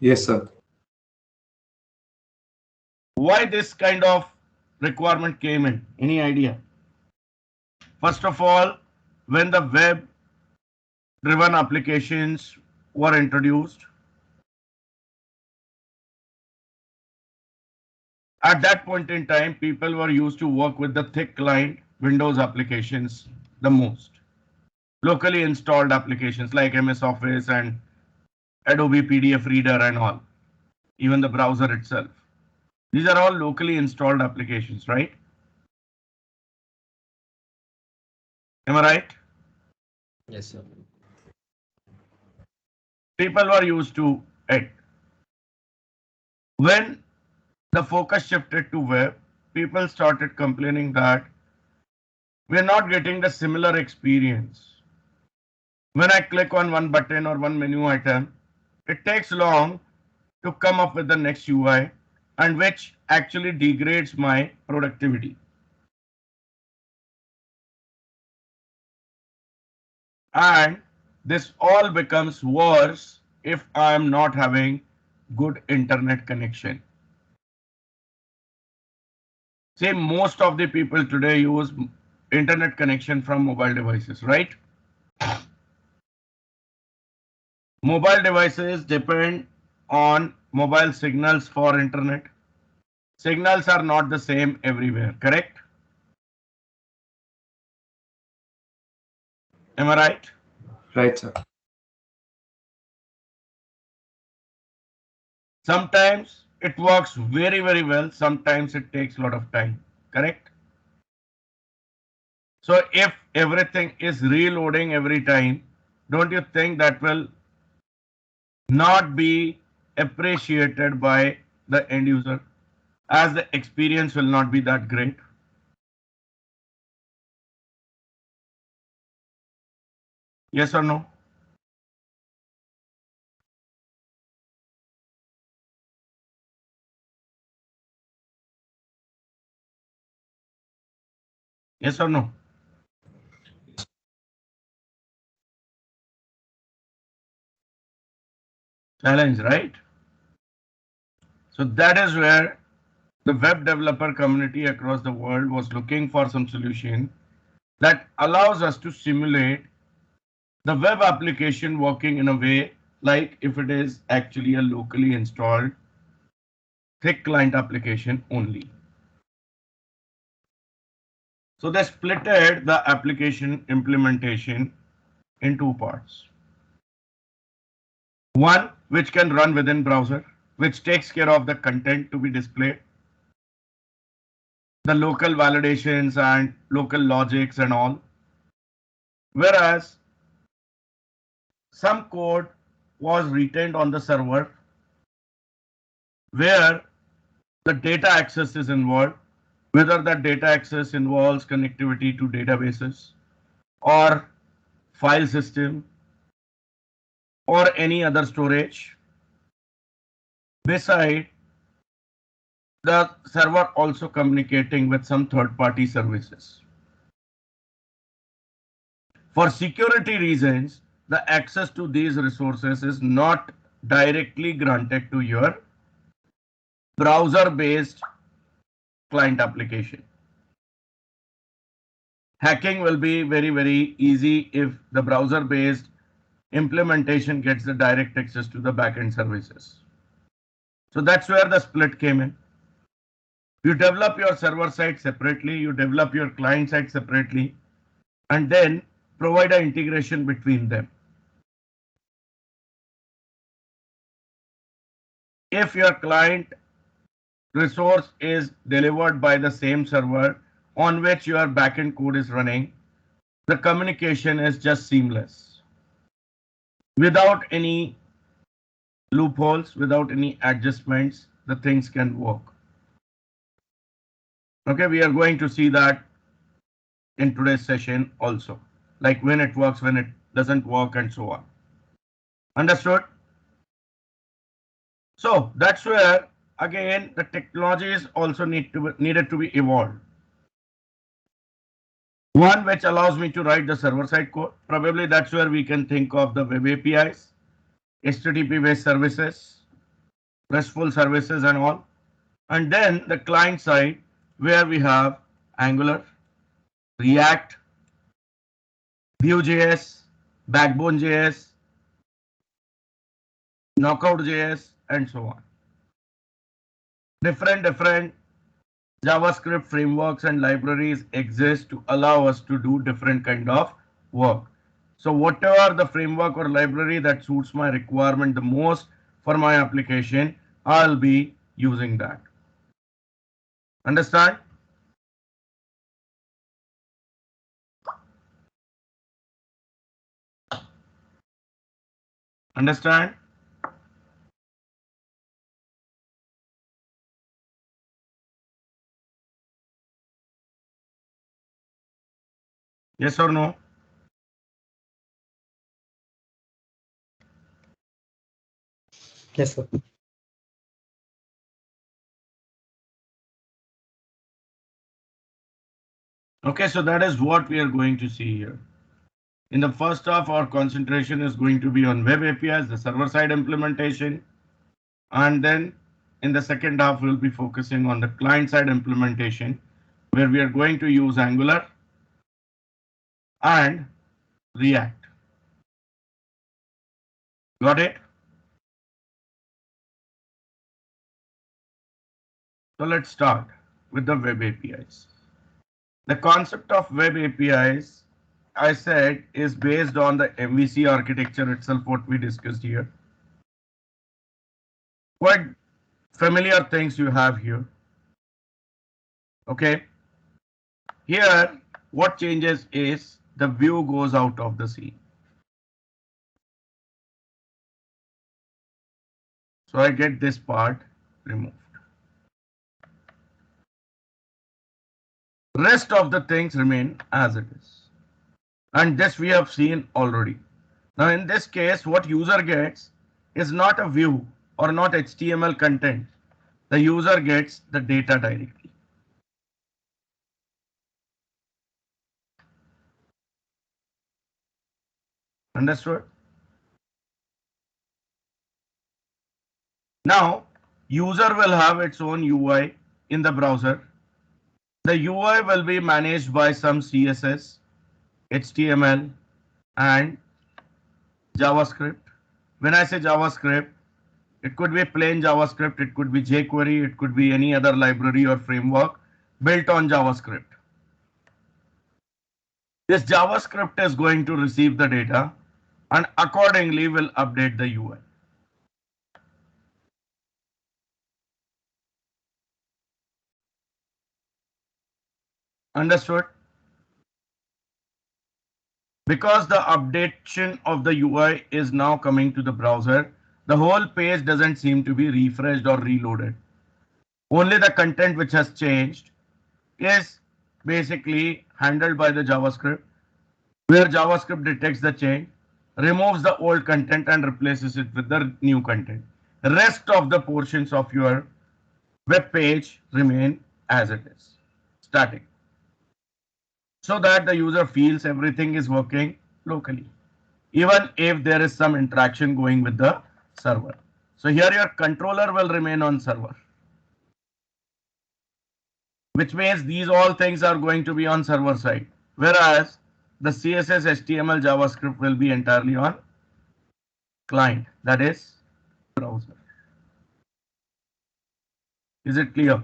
Yes, sir. Why this kind of requirement came in? Any idea? First of all, when the web driven applications were introduced, at that point in time, people were used to work with the thick client Windows applications the most. Locally installed applications like MS Office and Adobe PDF Reader and all, even the browser itself. These are all locally installed applications, right? Am I right? Yes, sir. People were used to it. When the focus shifted to web, people started complaining that we're not getting the similar experience. When I click on one button or one menu item, it takes long to come up with the next UI, and which actually degrades my productivity. And this all becomes worse if I am not having good internet connection. See, most of the people today use internet connection from mobile devices, right? Mobile devices depend on mobile signals for internet. Signals are not the same everywhere, correct? Am I right? Right, sir. Sometimes it works very, very well. Sometimes it takes a lot of time, correct? So if everything is reloading every time, don't you think that will not be appreciated by the end user, as the experience will not be that great? Yes or no? Yes or no? Challenge, right? So that is where the web developer community across the world was looking for some solution that allows us to simulate the web application working in a way like if it is actually a locally installed thick client application only. So they splitted the application implementation in two parts. One which can run within browser, which takes care of the content to be displayed, the local validations and local logics and all. Whereas some code was retained on the server where the data access is involved, whether that data access involves connectivity to databases or file system or any other storage. Beside, the server also communicating with some third-party services. For security reasons, the access to these resources is not directly granted to your browser-based client application. Hacking will be very, very easy if the browser-based implementation gets the direct access to the backend services. So that's where the split came in. You develop your server side separately, you develop your client side separately, and then provide an integration between them. If your client resource is delivered by the same server on which your backend code is running, the communication is just seamless. Without any loopholes, without any adjustments, the things can work. Okay, we are going to see that in today's session also, like when it works, when it doesn't work, and so on. Understood? So that's where again the technologies also needed to be evolved. One which allows me to write the server-side code. Probably that's where we can think of the web APIs, HTTP-based services, RESTful services and all. And then the client side where we have Angular, React, Vue.js, Backbone.js, Knockout.js, and so on. Different JavaScript frameworks and libraries exist to allow us to do different kind of work. So whatever the framework or library that suits my requirement the most for my application, I'll be using that. Understand? Understand? Yes or no? Yes, sir. Okay, so that is what we are going to see here. In the first half, our concentration is going to be on web APIs, the server-side implementation, and then in the second half, we'll be focusing on the client-side implementation, where we are going to use Angular and React. Got it? So let's start with the web APIs. The concept of web APIs, I said, is based on the MVC architecture itself, what we discussed here. Quite familiar things you have here. Okay. Here, what changes is the view goes out of the scene. So I get this part removed. Rest of the things remain as it is. And this we have seen already. Now in this case, what user gets is not a view or not HTML content. The user gets the data directly. Understood? Now, user will have its own UI in the browser. The UI will be managed by some CSS, HTML, and JavaScript. When I say JavaScript, it could be plain JavaScript, it could be jQuery, it could be any other library or framework built on JavaScript. This JavaScript is going to receive the data and accordingly will update the UI. Understood? Because the updation of the UI is now coming to the browser, the whole page doesn't seem to be refreshed or reloaded. Only the content which has changed is basically handled by the JavaScript, where JavaScript detects the change, removes the old content and replaces it with the new content. The rest of the portions of your web page remain as it is, static, so that the user feels everything is working locally, even if there is some interaction going with the server. So here your controller will remain on server, which means these all things are going to be on server side, whereas the CSS, HTML, JavaScript will be entirely on client, that is browser. Is it clear?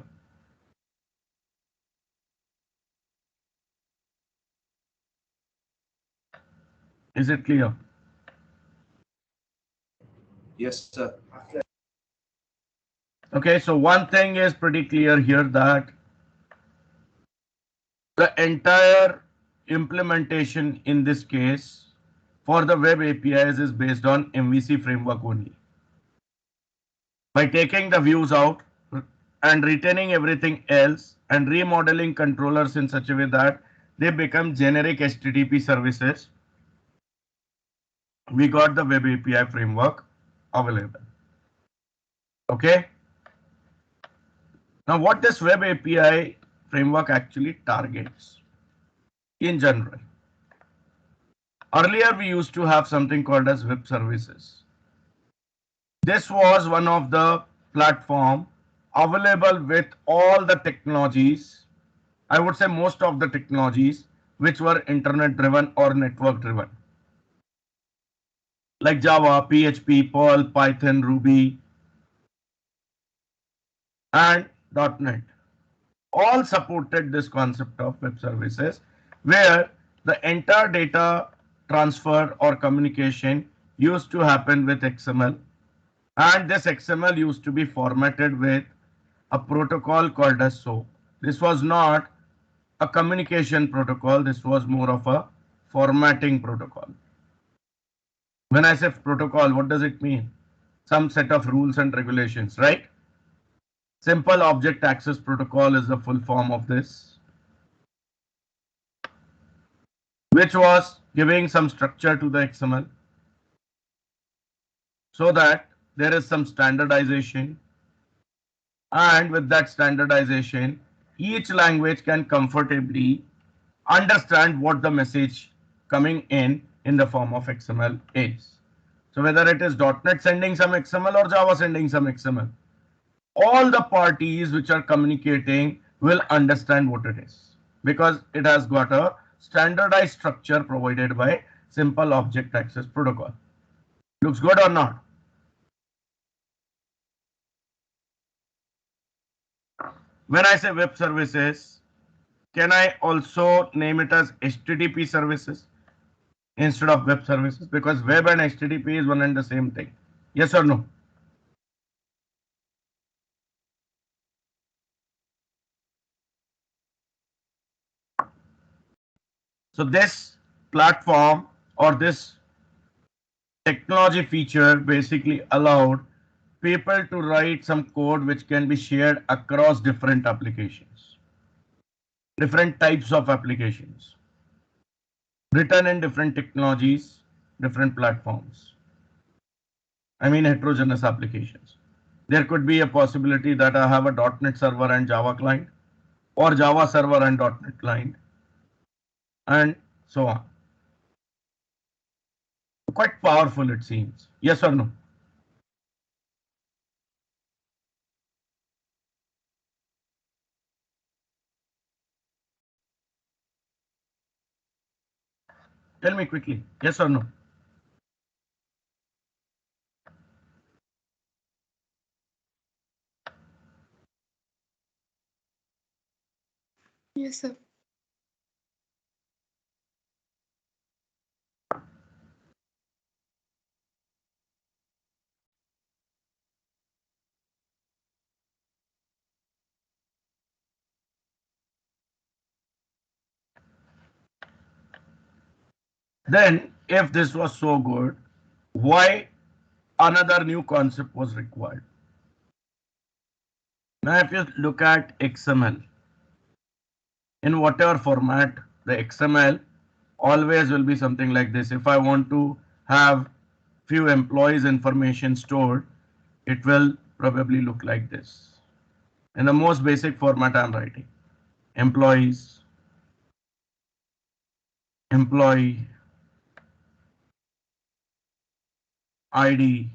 Is it clear? Yes, sir. Okay, so one thing is pretty clear here, that the entire implementation in this case for the web APIs is based on MVC framework only. By taking the views out and retaining everything else and remodeling controllers in such a way that they become generic HTTP services, we got the web API framework available. Okay. Now what this web API framework actually targets in general? Earlier we used to have something called as web services. This was one of the platform available with all the technologies, I would say most of the technologies which were internet driven or network driven, like Java, PHP, Perl, Python, Ruby, and .NET. All supported this concept of web services, where the entire data transfer or communication used to happen with XML, and this XML used to be formatted with a protocol called as SOAP. This was not a communication protocol, this was more of a formatting protocol. When I say protocol, what does it mean? Some set of rules and regulations, right? Simple Object Access Protocol is the full form of this, which was giving some structure to the XML so that there is some standardization, and with that standardization, each language can comfortably understand what the message coming in the form of XML is. So whether it is .NET sending some XML or Java sending some XML, all the parties which are communicating will understand what it is, because it has got a standardized structure provided by Simple Object Access Protocol. Looks good or not? When I say web services, can I also name it as HTTP services instead of web services? Because web and HTTP is one and the same thing. Yes or no? So this platform or this technology feature basically allowed people to write some code which can be shared across different applications, different types of applications, written in different technologies, different platforms. I mean heterogeneous applications. There could be a possibility that I have a .NET server and Java client, or Java server and .NET client, and so on. Quite powerful it seems. Yes or no? Tell me quickly. Yes or no? Yes, sir. Then, if this was so good, why another new concept was required? Now, if you look at XML, in whatever format, the XML always will be something like this. If I want to have few employees information stored, it will probably look like this. In the most basic format I'm writing, employees, employee, ID,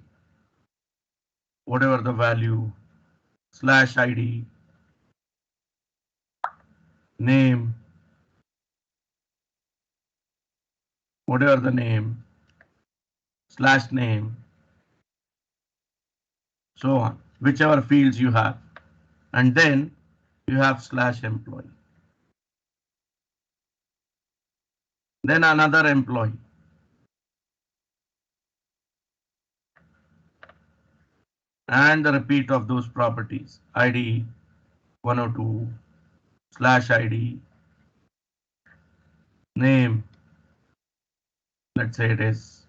whatever the value, slash ID, name, whatever the name, slash name, so on, whichever fields you have. And then you have slash employee. Then another employee. And the repeat of those properties, ID 102, slash ID, name, let's say it is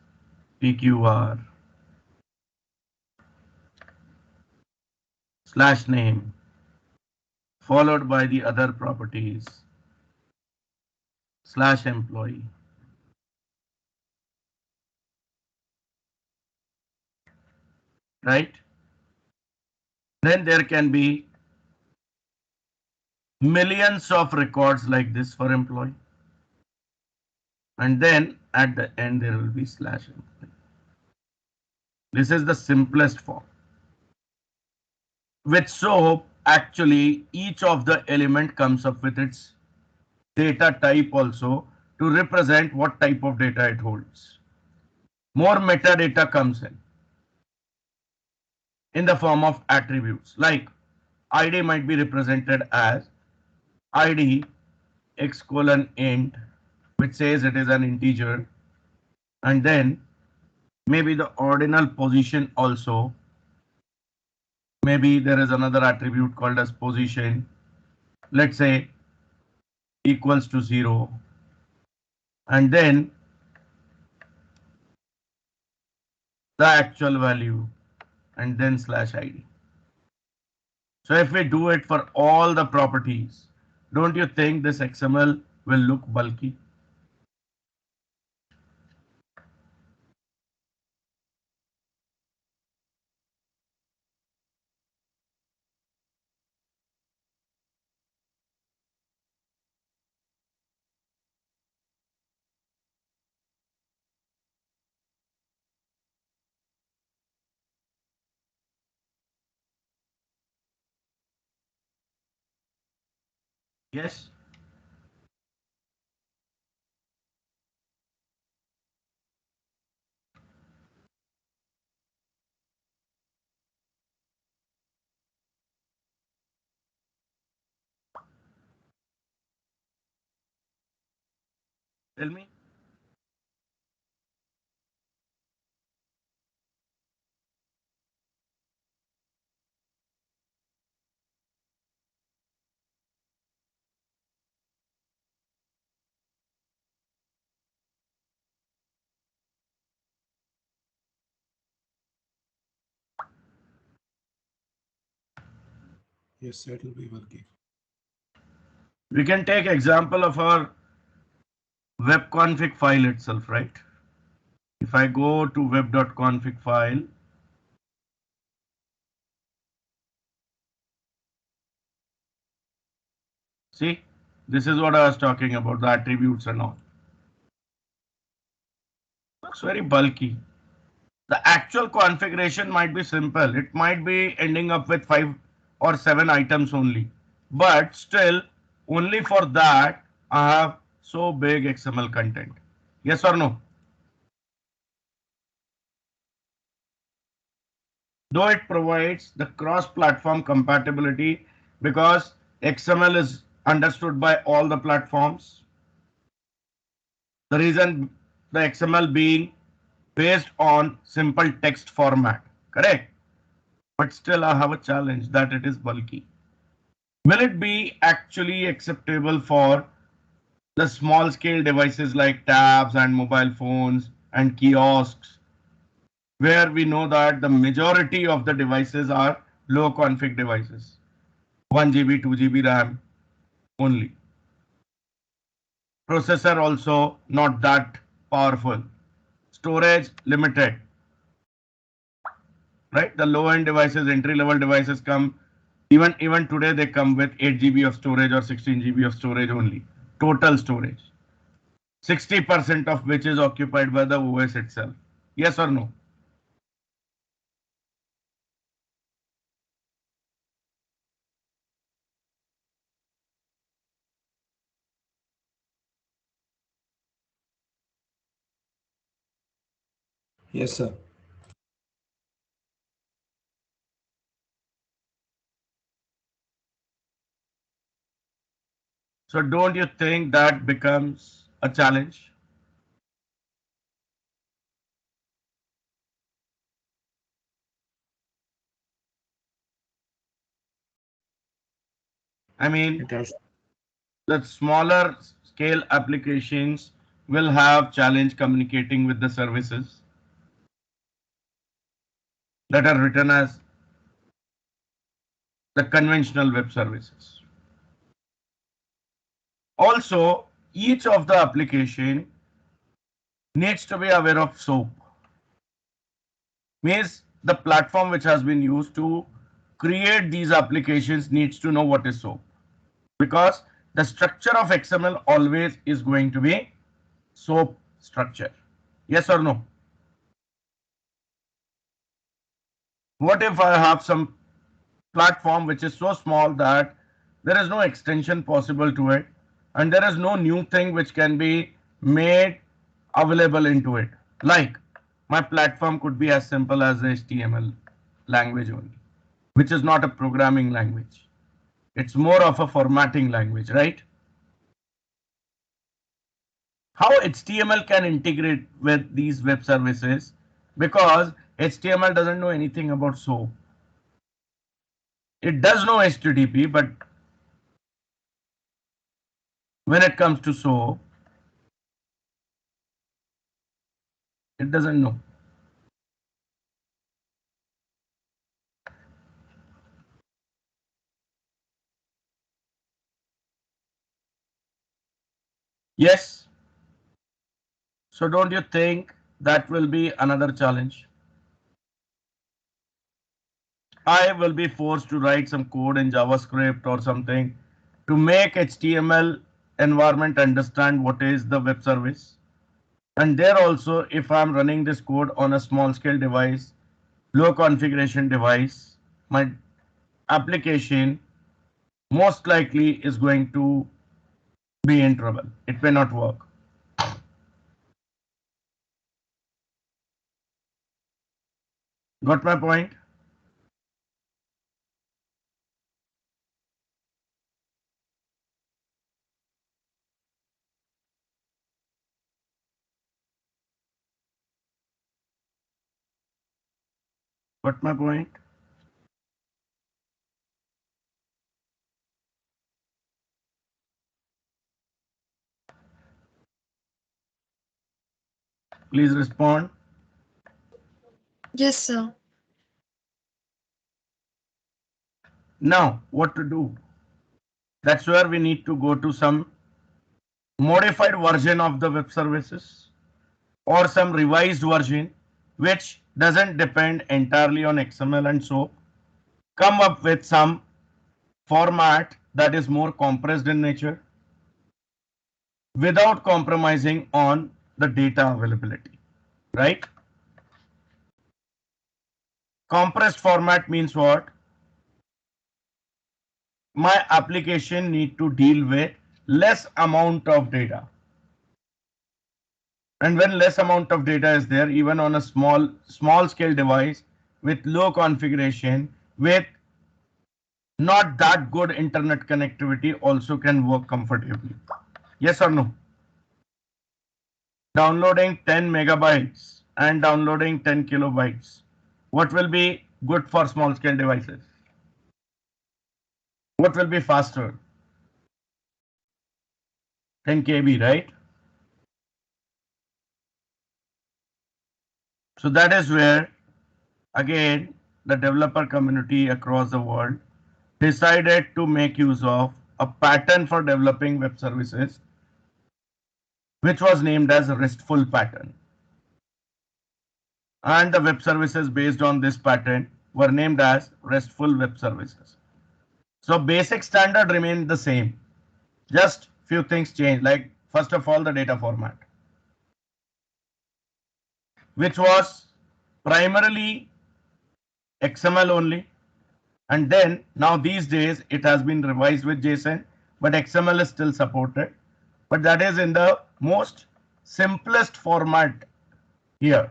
PQR, slash name, followed by the other properties, slash employee. Right? Then there can be millions of records like this for employee. And then at the end there will be slash employee. This is the simplest form. With soap, actually, each of the element comes up with its data type also to represent what type of data it holds. More metadata comes in the form of attributes, like ID might be represented as ID x colon int, which says it is an integer, and then maybe the ordinal position also. Maybe there is another attribute called as position, let's say equals to 0, and then the actual value, and then slash ID. So if we do it for all the properties, don't you think this XML will look bulky? Yes. Tell me. Yes, it will be bulky. We can take example of our web config file itself, right? If I go to web.config file, see, this is what I was talking about, the attributes and all. Looks very bulky. The actual configuration might be simple. It might be ending up with 5 or 7 items only. But still, only for that, I have so big XML content. Yes or no? Though it provides the cross-platform compatibility because XML is understood by all the platforms. The reason the XML being based on simple text format, correct? But still I have a challenge that it is bulky. Will it be actually acceptable for the small scale devices like tabs and mobile phones and kiosks, where we know that the majority of the devices are low config devices, 1 GB, 2 GB RAM only. Processor also not that powerful. Storage limited, right? The low end devices, entry level devices come, even today they come with 8 GB of storage or 16 GB of storage only. Total storage. 60% of which is occupied by the OS itself. Yes or no? Yes, sir. So don't you think that becomes a challenge? I mean, It has. the smaller scale applications will have challenge communicating with the services that are written as the conventional web services. Also, each of the application needs to be aware of SOAP. Means the platform which has been used to create these applications needs to know what is SOAP. Because the structure of XML always is going to be SOAP structure. Yes or no? What if I have some platform which is so small that there is no extension possible to it, and there is no new thing which can be made available into it. Like my platform could be as simple as HTML language only, which is not a programming language. It's more of a formatting language, right? How HTML can integrate with these web services, because HTML doesn't know anything about SOAP. It does know HTTP, but when it comes to SOAP, it doesn't know. Yes. So don't you think that will be another challenge? I will be forced to write some code in JavaScript or something to make HTML environment understand what is the web service. And there also, if I'm running this code on a small scale device, low configuration device, my application most likely is going to be in trouble. It may not work. Got my point? Got my point? Please respond. Yes, sir. Now, what to do? That's where we need to go to some modified version of the web services or some revised version which doesn't depend entirely on XML and so come up with some format that is more compressed in nature without compromising on the data availability, right? Compressed format means what? My application need to deal with less amount of data, and when less amount of data is there, even on a small scale device with low configuration, with not that good internet connectivity, also can work comfortably. Yes or no? Downloading 10 megabytes and downloading 10 kilobytes, what will be good for small scale devices? What will be faster? 10 kb, right? So that is where again the developer community across the world decided to make use of a pattern for developing web services which was named as RESTful pattern, and the web services based on this pattern were named as RESTful web services. So basic standard remained the same, just few things changed, like first of all the data format, which was primarily XML only, and then now these days it has been revised with JSON, but XML is still supported, but that is in the most simplest format here.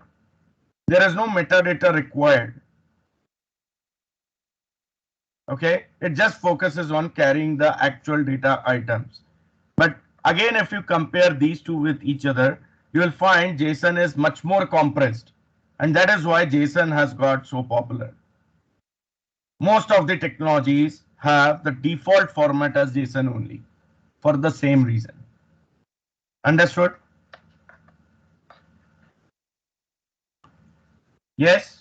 There is no metadata required. Okay, it just focuses on carrying the actual data items. But again, if you compare these two with each other, you will find JSON is much more compressed, and that is why JSON has got so popular. Most of the technologies have the default format as JSON only for the same reason. Understood? Yes?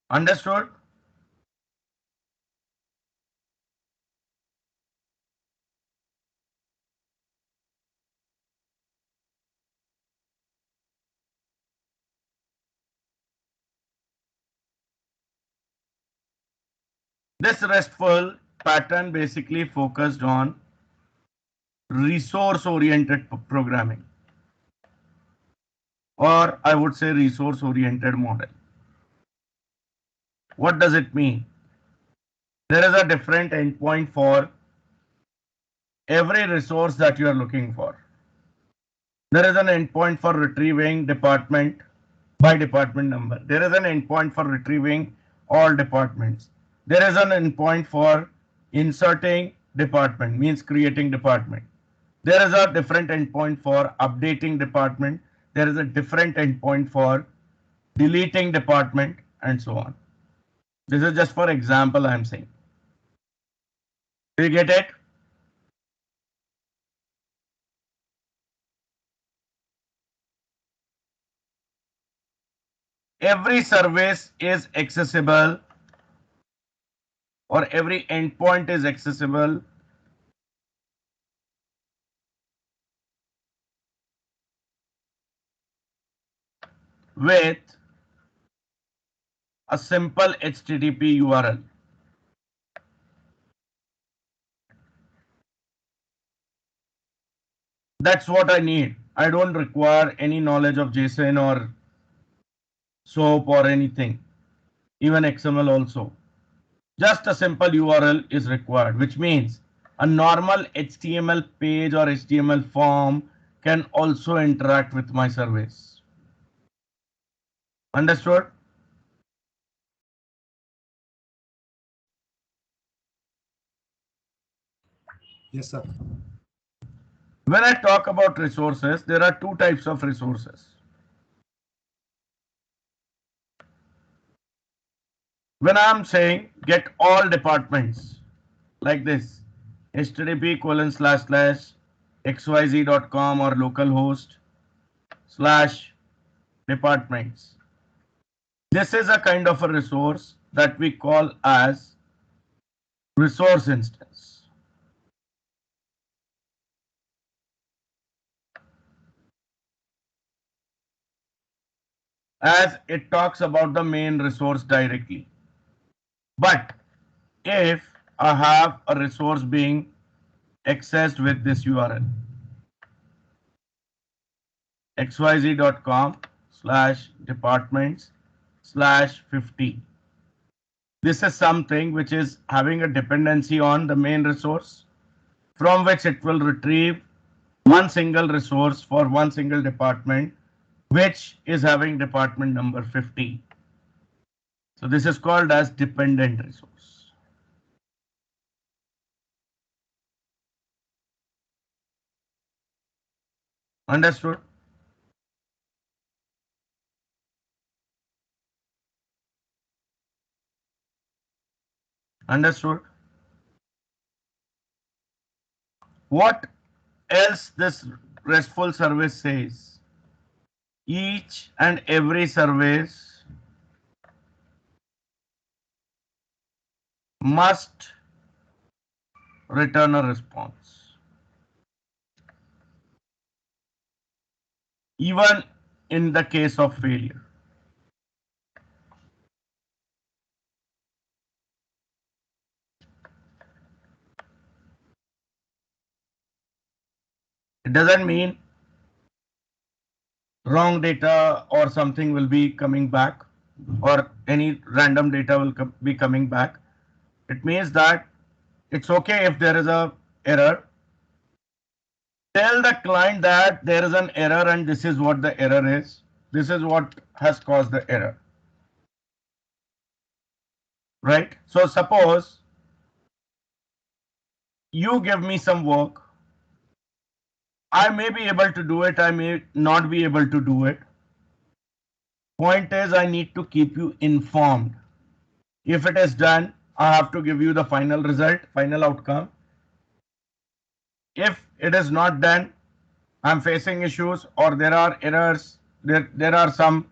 Understood? This RESTful pattern basically focused on resource-oriented programming, or I would say resource-oriented model. What does it mean? There is a different endpoint for every resource that you are looking for. There is an endpoint for retrieving department by department number. There is an endpoint for retrieving all departments. There is an endpoint for inserting department, means creating department. There is a different endpoint for updating department. There is a different endpoint for deleting department and so on. This is just for example I am saying. Do you get it? Every service is accessible, or every endpoint is accessible with a simple HTTP URL. That's what I need. I don't require any knowledge of JSON or SOAP or anything, even XML also. Just a simple URL is required, which means a normal HTML page or HTML form can also interact with my service. Understood? Yes, sir. When I talk about resources, there are two types of resources. When I'm saying get all departments like this, http://xyz.com or localhost/departments. This is a kind of a resource that we call as resource instance. As it talks about the main resource directly. But if I have a resource being accessed with this URL, xyz.com/departments/50. This is something which is having a dependency on the main resource, from which it will retrieve one single resource for one single department, which is having department number 50. So this is called as dependent resource. Understood? Understood? What else this RESTful service says? Each and every service must return a response, even in the case of failure. It doesn't mean wrong data or something will be coming back, or any random data will be coming back. It means that it's okay if there is a error. Tell the client that there is an error and this is what the error is. This is what has caused the error. Right? So suppose you give me some work. I may be able to do it, I may not be able to do it. Point is, I need to keep you informed. If it is done, I have to give you the final result, final outcome. If it is not done, I'm facing issues or there are errors, there are some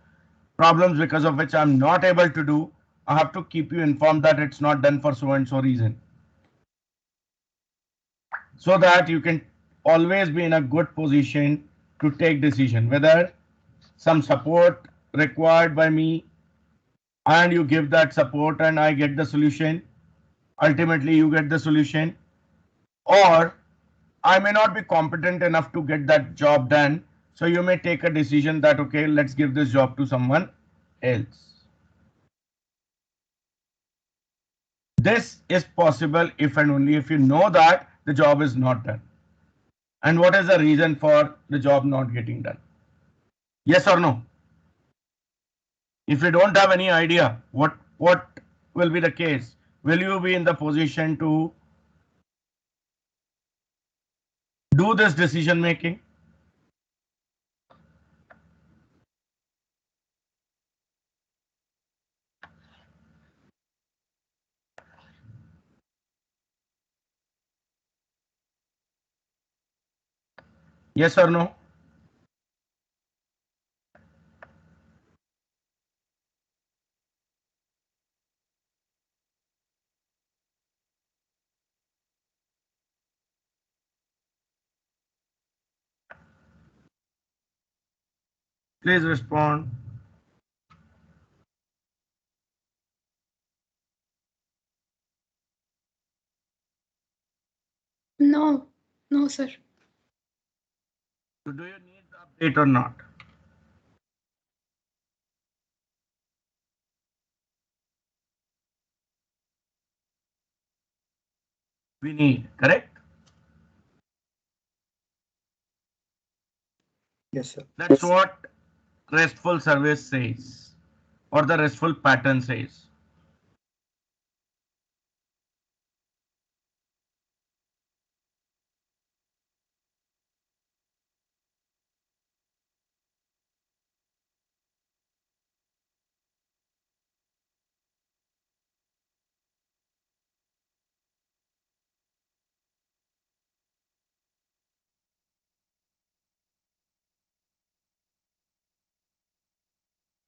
problems because of which I'm not able to do, I have to keep you informed that it's not done for so and so reason. So that you can always be in a good position to take decision, whether some support required by me and you give that support and I get the solution, ultimately you get the solution, or I may not be competent enough to get that job done. So you may take a decision that, okay, let's give this job to someone else. This is possible if and only if you know that the job is not done. And what is the reason for the job not getting done? Yes or no? If you don't have any idea what will be the case, will you be in the position to do this decision making? Yes or no? Please respond. No. No, sir. So do you need the update or not? We need, correct? Yes, sir. That's what RESTful service says, or the RESTful pattern says.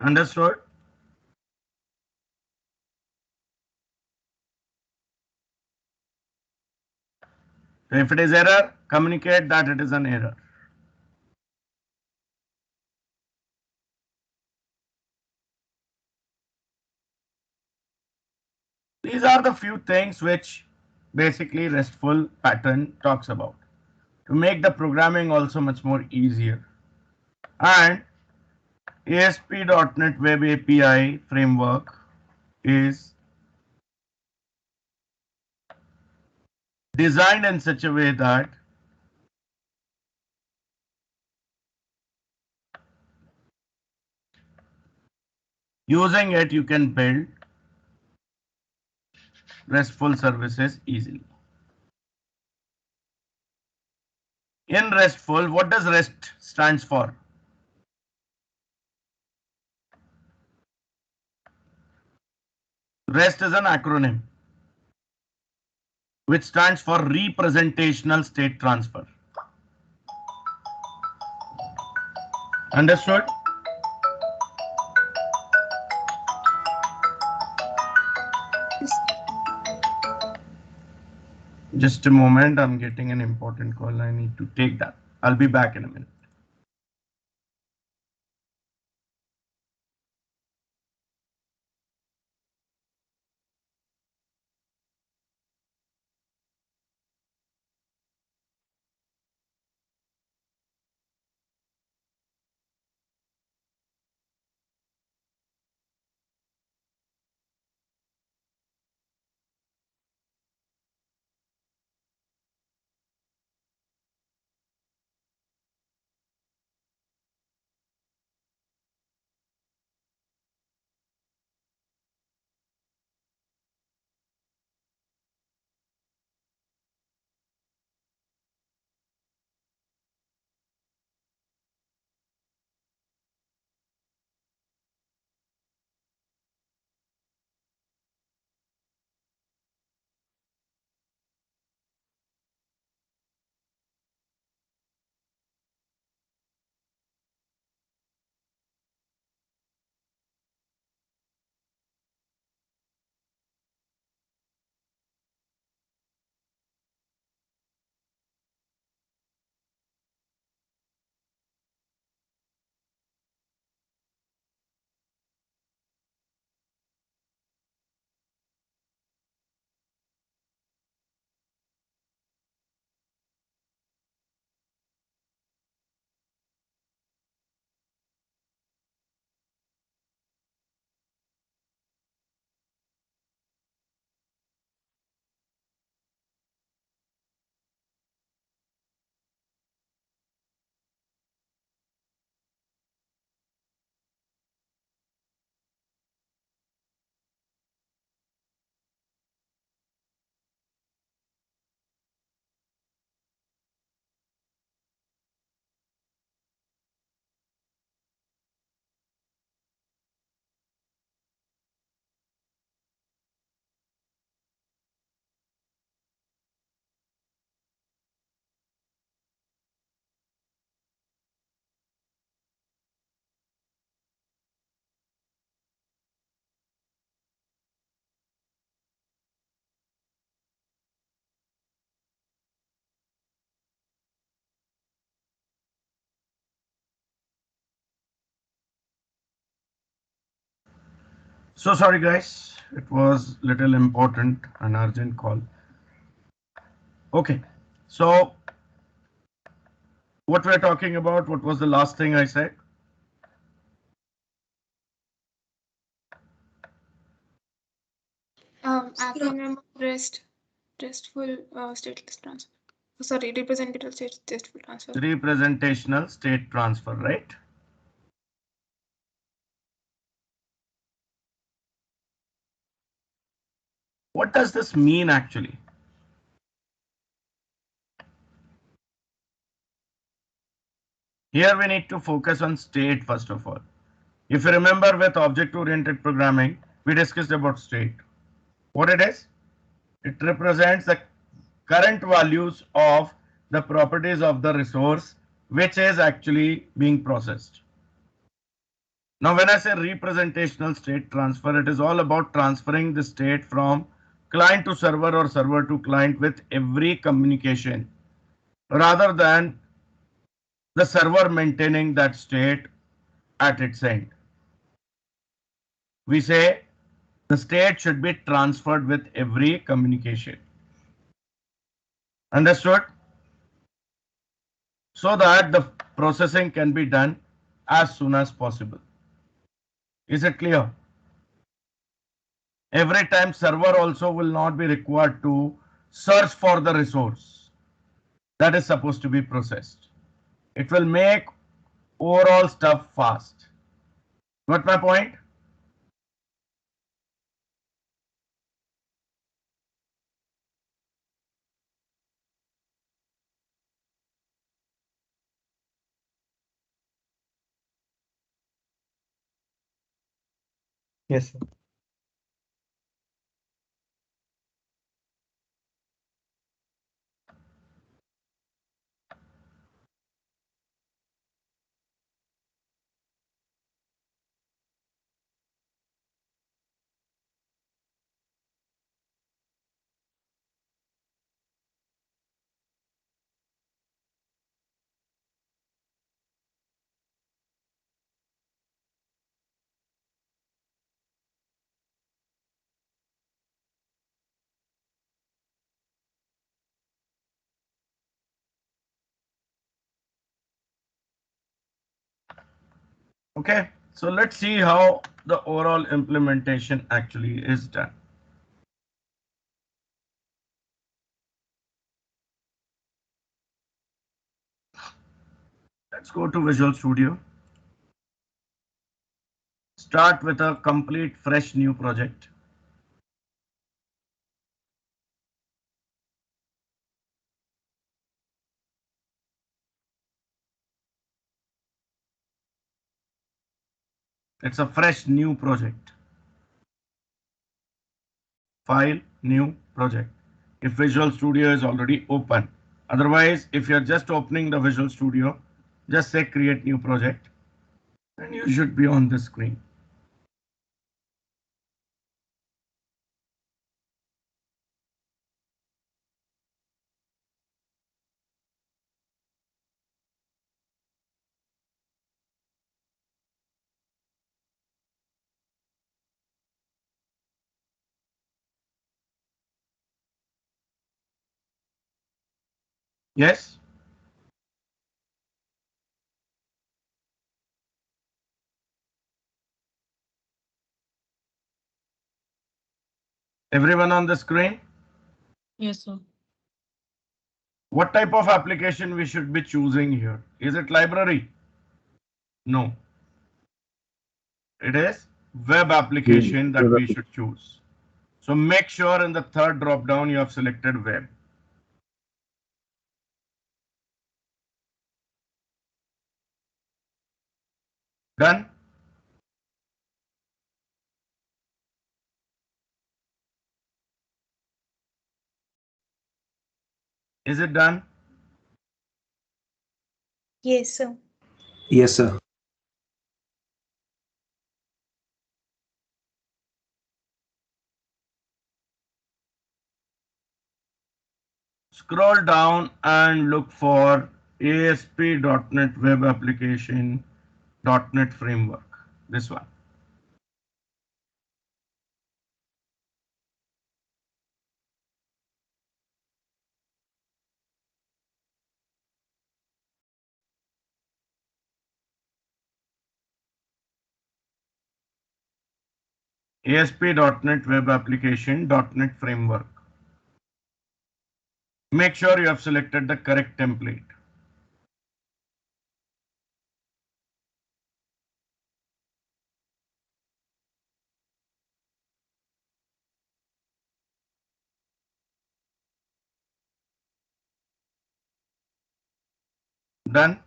Understood? So if it is error, communicate that it is an error. These are the few things which basically RESTful pattern talks about to make the programming also much more easier. And ASP.NET Web API framework is designed in such a way that using it you can build RESTful services easily. In RESTful, what does REST stands for? REST is an acronym which stands for representational state transfer. Understood? Yes. Just a moment, I'm getting an important call. I need to take that. I'll be back in a minute. So sorry guys, it was little important, an urgent call. Okay, so what we're talking about, what was the last thing I said? Acronym restful stateless transfer. Sorry, representative stateful transfer. Representational state transfer, right? What does this mean actually? Here we need to focus on state first of all. If you remember with object-oriented programming, we discussed about state. What it is? It represents the current values of the properties of the resource which is actually being processed. Now when I say representational state transfer, it is all about transferring the state from client to server or server to client with every communication, rather than the server maintaining that state at its end. We say the state should be transferred with every communication. Understood? So that the processing can be done as soon as possible. Is it clear? Every time server also will not be required to search for the resource that is supposed to be processed. It will make overall stuff fast. Got my point? Yes, sir. Okay, so let's see how the overall implementation actually is done. Let's go to Visual Studio. Start with a complete fresh new project. It's a fresh new project. File, new project. If Visual Studio is already open. Otherwise, if you're just opening the Visual Studio, just say create new project and you should be on the screen. Yes? Everyone on the screen? Yes, sir. What type of application we should be choosing here? Is it library? No. It is web application that we should choose. So make sure in the third drop down you have selected web. Done? Is it done? Yes, sir. Yes, sir. Scroll down and look for ASP.NET Web Application .NET Framework. This one. ASP.NET Web Application .NET Framework. Make sure you have selected the correct template. Done?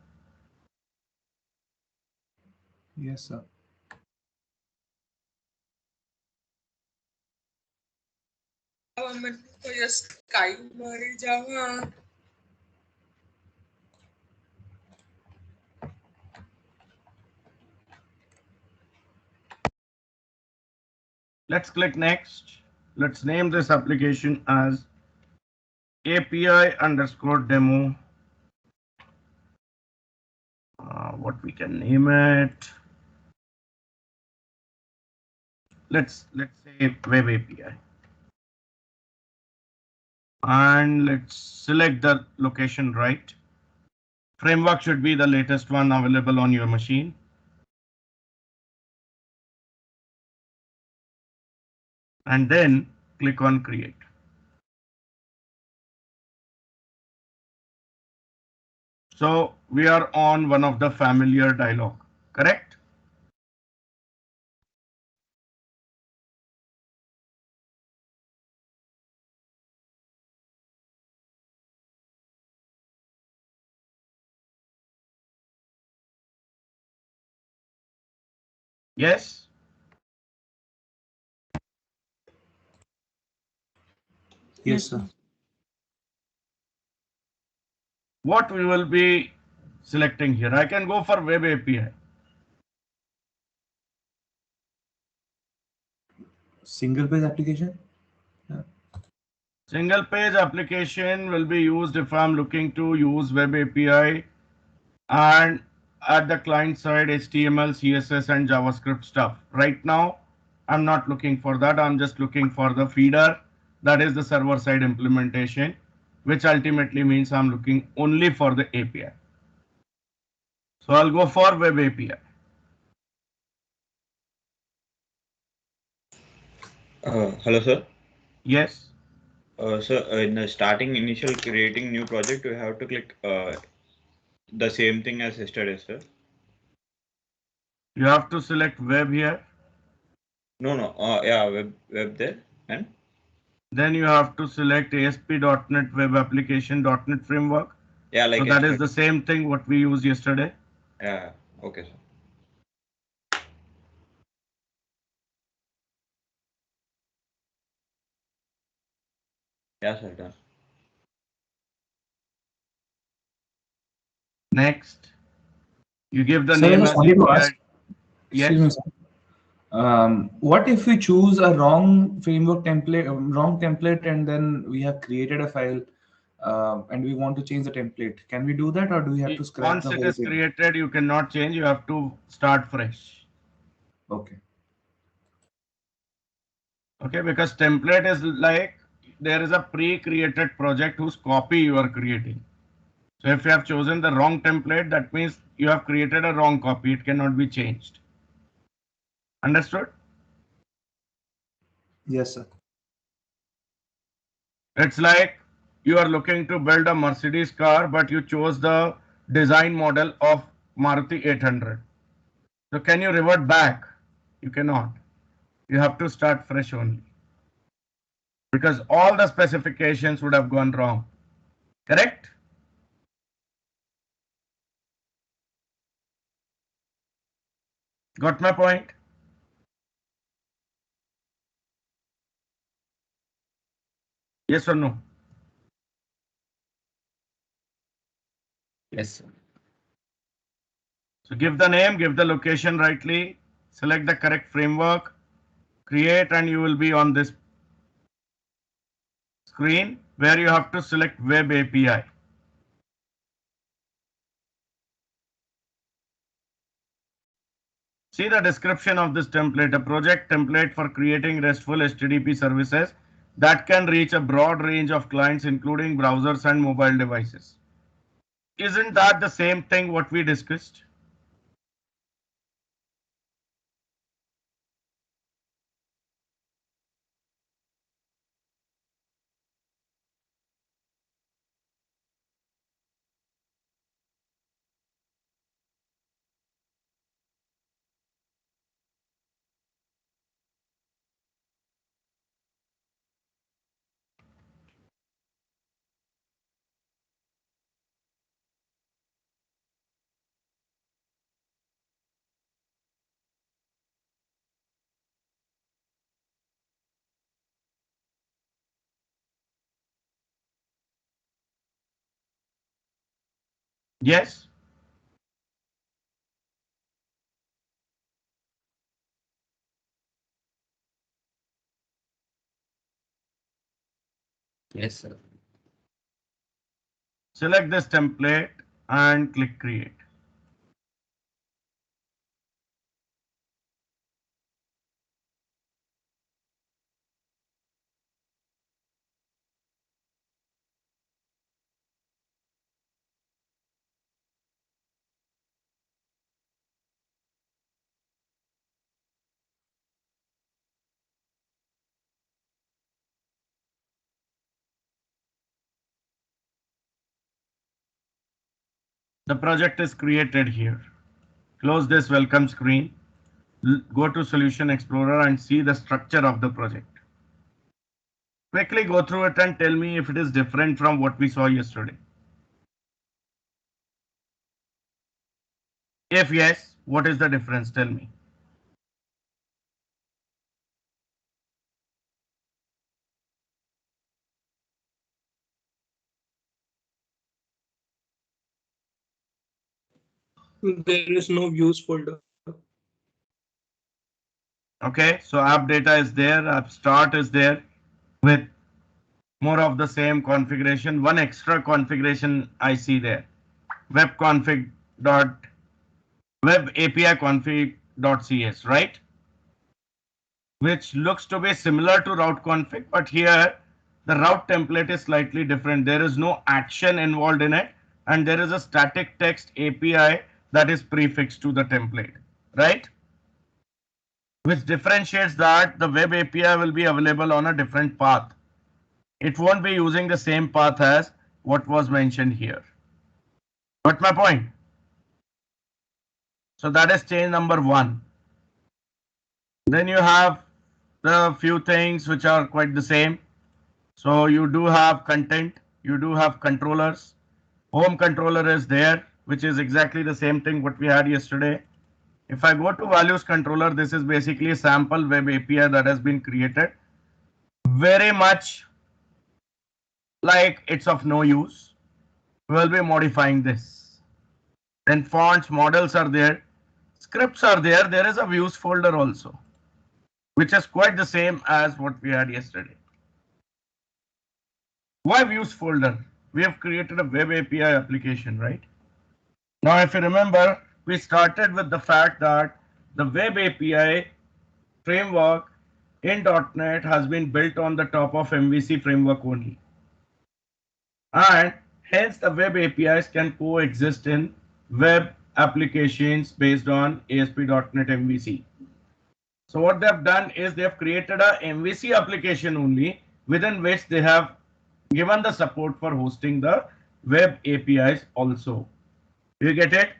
Yes, sir. Let's click next. Let's name this application as API_demo. What we can name it? Let's say Web API. And let's select the location right. Framework should be the latest one available on your machine. And then click on create. So we are on one of the familiar dialog, correct? Yes. Yes, sir. What we will be selecting here? I can go for Web API. Single page application? Single page application will be used if I'm looking to use Web API and at the client side HTML, CSS and JavaScript stuff. Right now, I'm not looking for that. I'm just looking for the feeder. That is the server side implementation, which ultimately means I'm looking only for the API. So I'll go for Web API. Hello, sir. Yes. So in the starting initial creating new project, you have to click the same thing as yesterday, sir. You have to select web here. No. Yeah, web there and. Then you have to select ASP.NET Web Application .NET Framework. Yeah, like so that yesterday. is the same thing what we used yesterday. Yeah. Okay, sir. Yeah, sir. Done. Next, you give the Sir, I name just as wanted to API. ask. Excuse me, Yes. sir. What if we choose a wrong framework template, wrong template, and then we have created a file, and we want to change the template? Can we do that, or do we have to scrap Once the it whole is thing? created, you cannot change. You have to start fresh. Okay. Okay, because template is like there is a pre-created project whose copy you are creating. So if you have chosen the wrong template, that means you have created a wrong copy. It cannot be changed. Understood? Yes, sir. It's like you are looking to build a Mercedes car, but you chose the design model of Maruti 800. So can you revert back? You cannot. You have to start fresh only. Because all the specifications would have gone wrong. Correct? Got my point? Yes or no? Yes, sir. So give the name, give the location rightly, select the correct framework, create, and you will be on this screen where you have to select Web API. See the description of this template, a project template for creating RESTful HTTP services that can reach a broad range of clients, including browsers and mobile devices. Isn't that the same thing what we discussed? Yes? Yes, sir. Select this template and click create. The project is created here. Close this welcome screen. Go to Solution Explorer and see the structure of the project. Quickly go through it and tell me if it is different from what we saw yesterday. If yes, what is the difference? Tell me. There is no views folder. Okay, so app data is there, app start is there with more of the same configuration. One extra configuration I see there. Web config dot web API config.cs, right? Which looks to be similar to route config, but here the route template is slightly different. There is no action involved in it, and there is a static text API that is prefixed to the template, right? Which differentiates that the web API will be available on a different path. It won't be using the same path as what was mentioned here. Got my point? So that is change number one. Then you have the few things which are quite the same. So you do have content, you do have controllers. Home controller is there, which is exactly the same thing what we had yesterday. If I go to values controller, this is basically a sample web API that has been created. Very much like it's of no use. We will be modifying this. Then fonts, models are there. Scripts are there. There is a views folder also, which is quite the same as what we had yesterday. Why views folder? We have created a web API application, right? Now, if you remember, we started with the fact that the web API framework in .NET has been built on the top of MVC framework only. And hence the web APIs can coexist in web applications based on ASP.NET MVC. So what they have done is they have created a MVC application only within which they have given the support for hosting the web APIs also. Do you get it?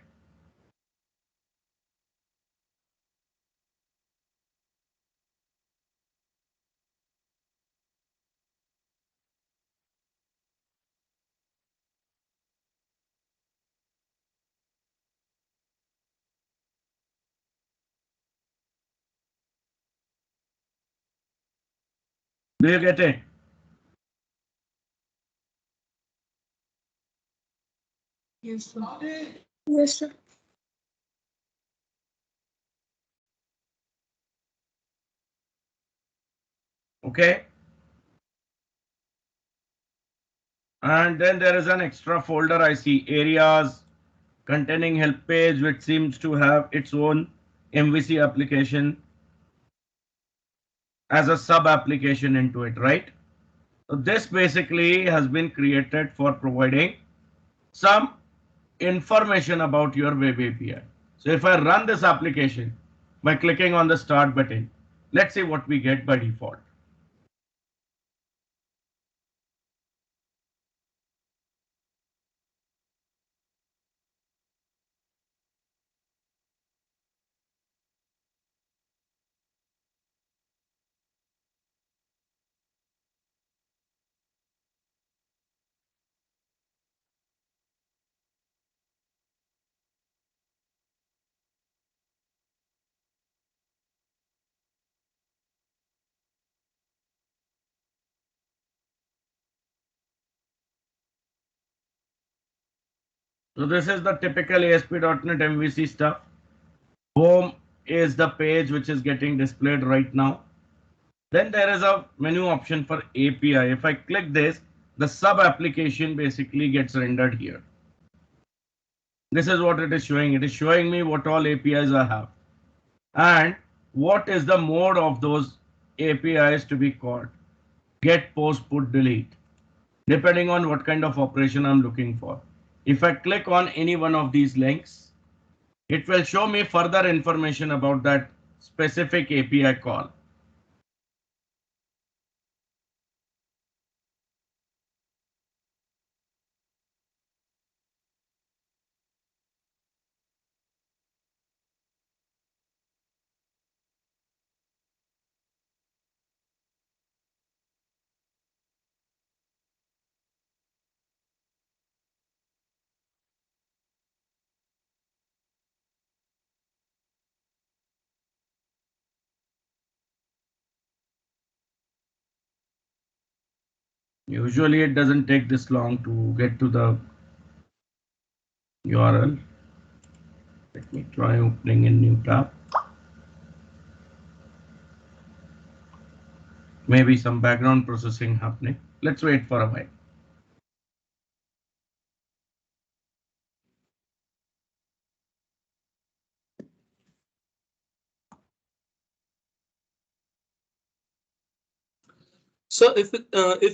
Do you get it? Yes, sir. Yes, sir. Okay. And then there is an extra folder I see, areas containing help page, which seems to have its own MVC application as a sub application into it, right? So this basically has been created for providing some information about your web API. So if I run this application by clicking on the start button, let's see what we get by default. So this is the typical ASP.NET MVC stuff. Home is the page which is getting displayed right now. Then there is a menu option for API. If I click this, the sub application basically gets rendered here. This is what it is showing. It is showing me what all APIs I have and what is the mode of those APIs to be called. Get, post, put, delete, depending on what kind of operation I'm looking for. If I click on any one of these links, it will show me further information about that specific API call. Usually it doesn't take this long to get to the URL. Let me try opening a new tab. Maybe some background processing happening. Let's wait for a while. So if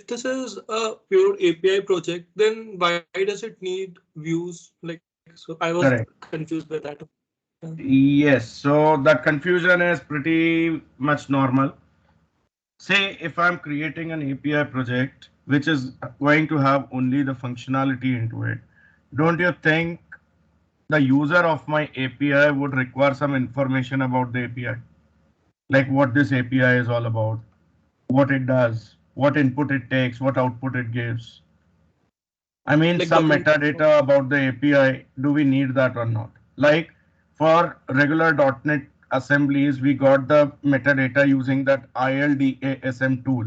this is a pure API project, then why does it need views? Like, so I was Correct. confused by that. Yeah. Yes, so that confusion is pretty much normal. Say if I'm creating an API project which is going to have only the functionality into it, don't you think the user of my API would require some information about the API? Like what this API is all about, what it does, what input it takes, what output it gives. I mean, Like some documentation. metadata about the API, do we need that or not? Like for regular .NET assemblies, we got the metadata using that ILDASM tool.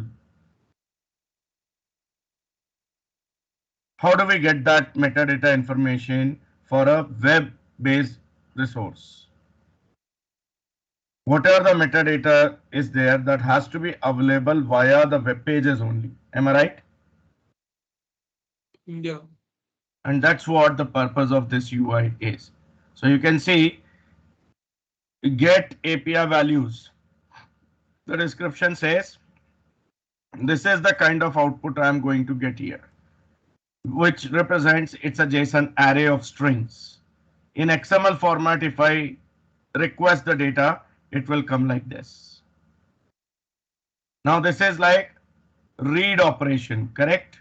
How do we get that metadata information for a web-based resource? Whatever the metadata is there, that has to be available via the web pages only. Am I right? Yeah. And that's what the purpose of this UI is. So you can see get API values. The description says this is the kind of output I am going to get here, which represents it's a JSON array of strings. In XML format, if I request the data, it will come like this. Now this is like read operation, correct?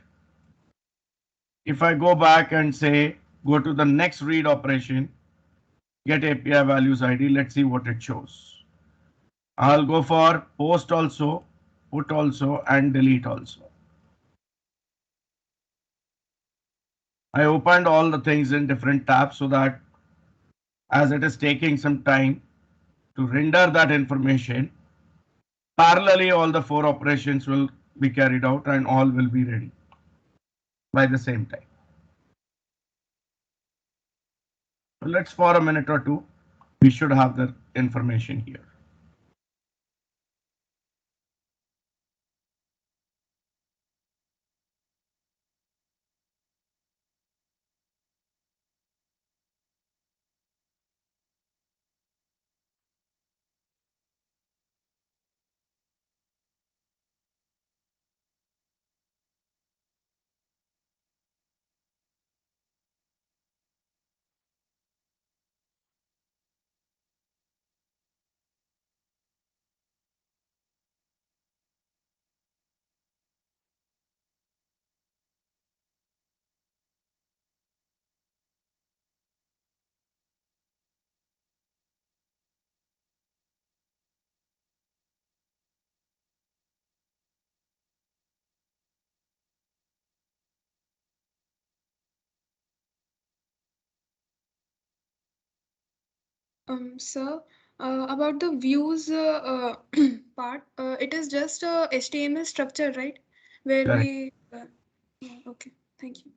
If I go back and say, go to the next read operation, get API values ID, let's see what it shows. I'll go for post also, put also, and delete also. I opened all the things in different tabs so that as it is taking some time to render that information, parallelly all the four operations will be carried out and all will be ready by the same time. So let's for a minute or two, we should have the information here. Sir, about the views part, it is just a HTML structure, right? Where Correct. we, yeah, okay, thank you.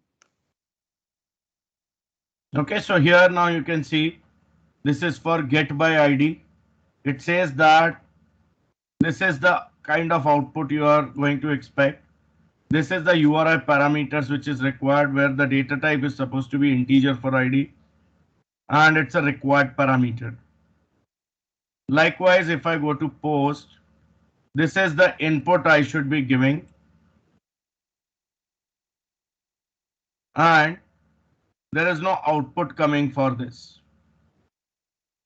Okay, so here now you can see this is for get by ID. It says that this is the kind of output you are going to expect. This is the URI parameters which is required, where the data type is supposed to be integer for ID, and it's a required parameter. Likewise, if I go to post, this is the input I should be giving, and there is no output coming for this.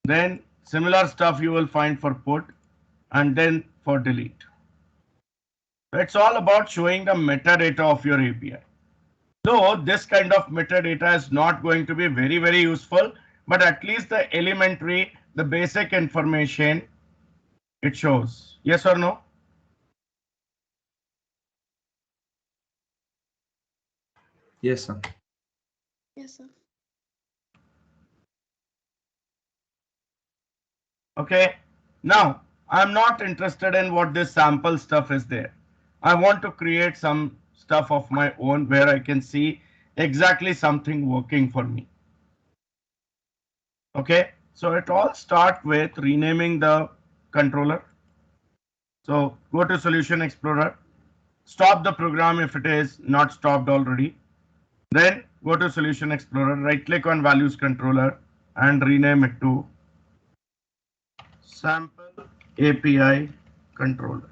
Then similar stuff you will find for put and then for delete. It's all about showing the metadata of your API. Though this kind of metadata is not going to be very useful, but at least the elementary, the basic information it shows. Yes or no? Yes, sir. Yes, sir. Okay. Now, I'm not interested in what this sample stuff is there. I want to create some stuff of my own where I can see exactly something working for me. Okay. So it all starts with renaming the controller. So go to Solution Explorer, stop the program if it is not stopped already. Then go to Solution Explorer, right click on Values Controller and rename it to Sample API Controller.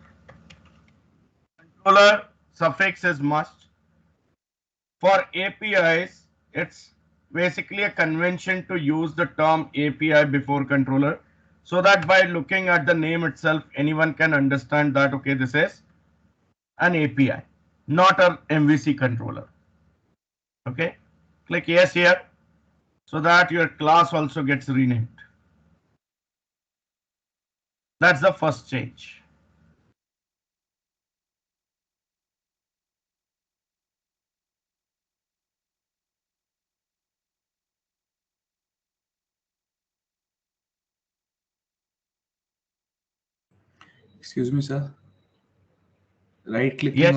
Controller suffix is must. For APIs, it's basically a convention to use the term API before controller, so that by looking at the name itself, anyone can understand that, okay, this is an API, not an MVC controller. Okay, click yes here so that your class also gets renamed. That's the first change. Excuse me, sir. Yes,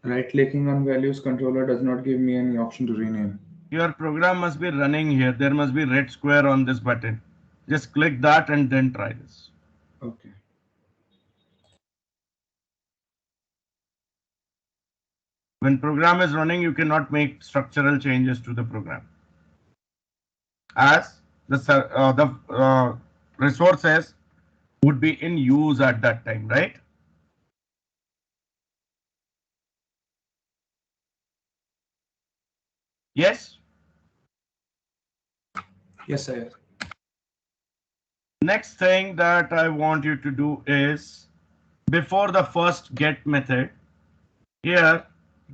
Right clicking on values controller does not give me any option to rename. your program must be running here. There must be red square on this button. Just click that and then try this. Okay. When program is running, you cannot make structural changes to the program, as the resources would be in use at that time, right? Yes. Yes, sir. Next thing that I want you to do is, before the first get method, here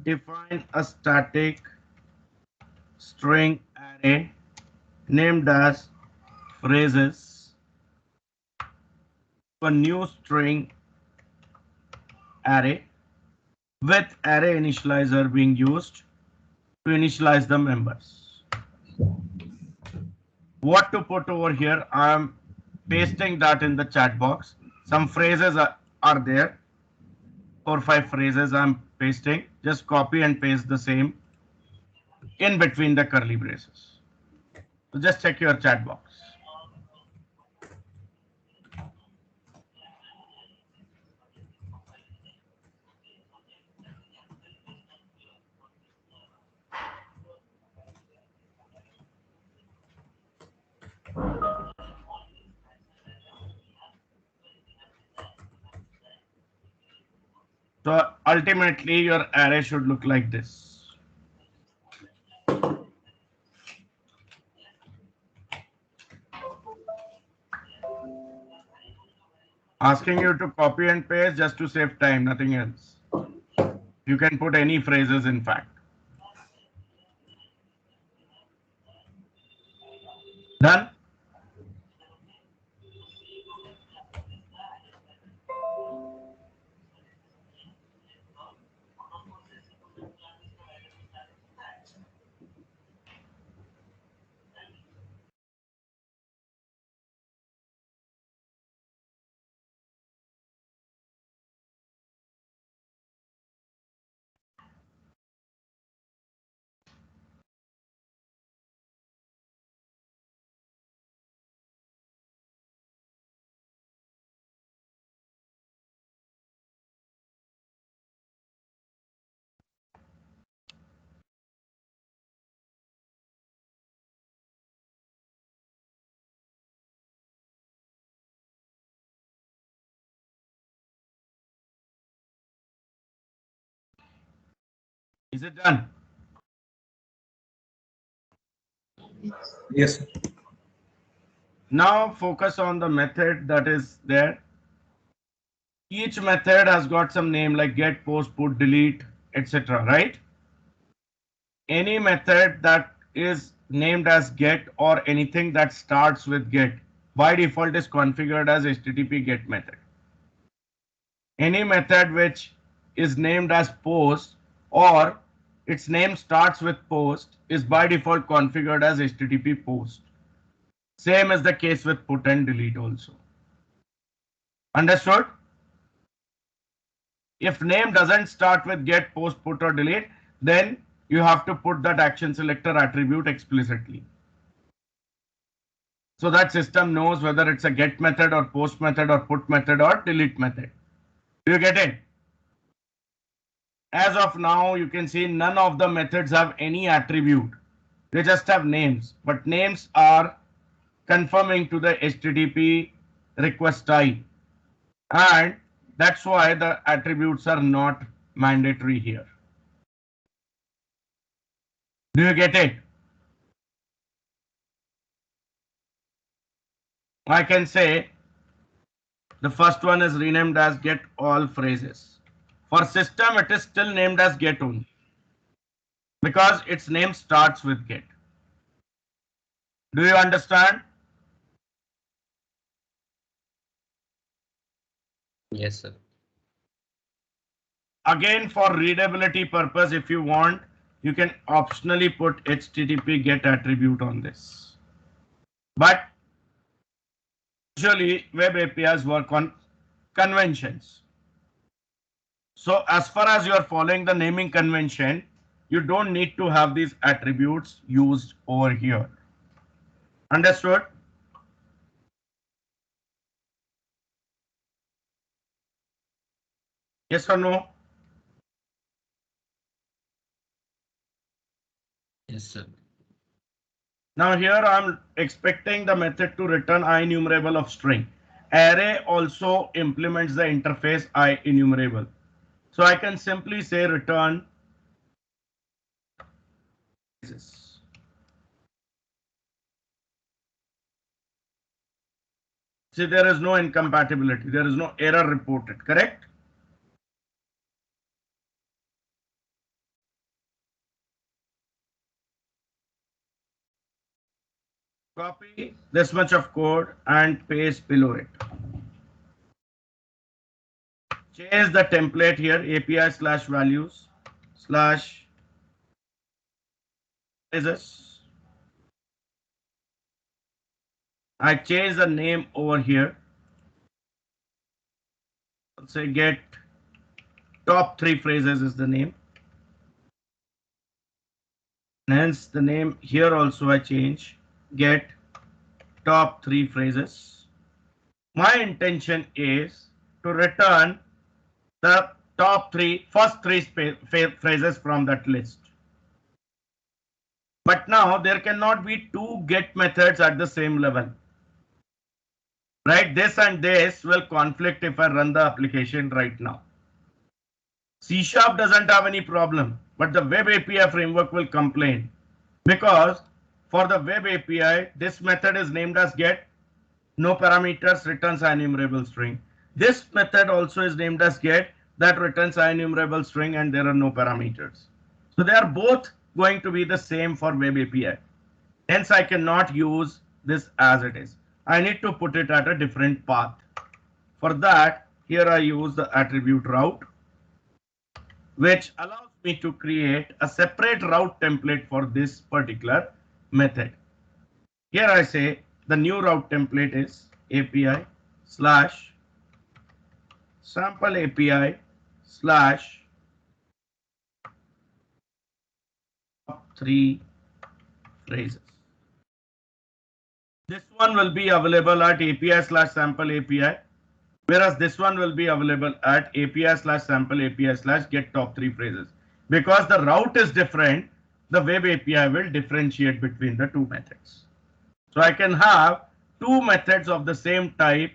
define a static string array named as phrases, a new string array with array initializer being used to initialize the members. What to put over here? I am pasting that in the chat box. Some phrases are there. 4 or 5 phrases I'm pasting. Just copy and paste the same in between the curly braces. So just check your chat box. So ultimately your array should look like this. Asking you to copy and paste just to save time, nothing else. You can put any phrases, in fact. Done? Is it done? Yes, sir. Now focus on the method that is there. Each method has got some name like get, post, put, delete, etc. Right? Any method that is named as get or anything that starts with get by default is configured as HTTP GET method. Any method which is named as post or its name starts with post is by default configured as HTTP post. Same is the case with put and delete also. Understood? If name doesn't start with get, post, put or delete, then you have to put that action selector attribute explicitly, so that system knows whether it's a get method or post method or put method or delete method. Do you get it? As of now, you can see none of the methods have any attribute. They just have names, but names are confirming to the HTTP request type, and that's why the attributes are not mandatory here. Do you get it? I can say the first one is renamed as get all phrases. For system, it is still named as get only because its name starts with get. Do you understand? Yes, sir. Again, for readability purpose, if you want, you can optionally put HTTP GET attribute on this. But usually web APIs work on conventions. So as far as you are following the naming convention, you don't need to have these attributes used over here. Understood? Yes or no? Yes, sir. Now here I'm expecting the method to return IEnumerable of string. Array also implements the interface IEnumerable. So I can simply say return. See, there is no incompatibility. There is no error reported, correct? Copy this much of code and paste below it. Change the template here, API/values/ phrases. I change the name over here. Let's say get top 3 phrases is the name. Hence the name here also I change get top 3 phrases. My intention is to return the first three phrases from that list. But now there cannot be two get methods at the same level. Right? This and this will conflict if I run the application right now. C# doesn't have any problem, but the web API framework will complain because for the web API, this method is named as get, no parameters, returns IEnumerable string. This method also is named as get, that returns IEnumerable string and there are no parameters. So they are both going to be the same for web API. Hence I cannot use this as it is. I need to put it at a different path. For that, here I use the attribute route, which allows me to create a separate route template for this particular method. Here I say the new route template is API/sample API/ top 3 phrases. This one will be available at API/sample API, whereas this one will be available at API/sample API/get top 3 phrases. Because the route is different, the web API will differentiate between the two methods. So I can have two methods of the same type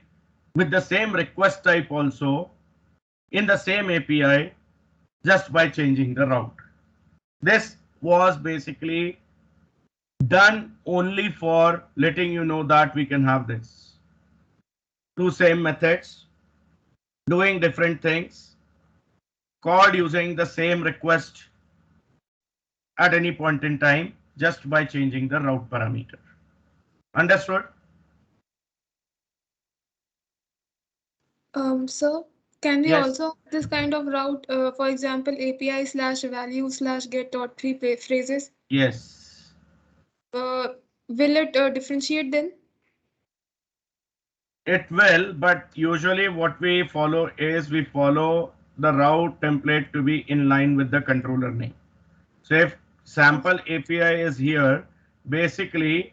with the same request type also in the same API just by changing the route. This was basically done only for letting you know that we can have this. Two same methods doing different things, called using the same request at any point in time just by changing the route parameter. Understood? So can we Yes. also have this kind of route, for example, API slash value slash get dot three phrases? Yes. Will it differentiate then? It will, but usually what we follow is we follow the route template to be in line with the controller name. So if sample API is here, basically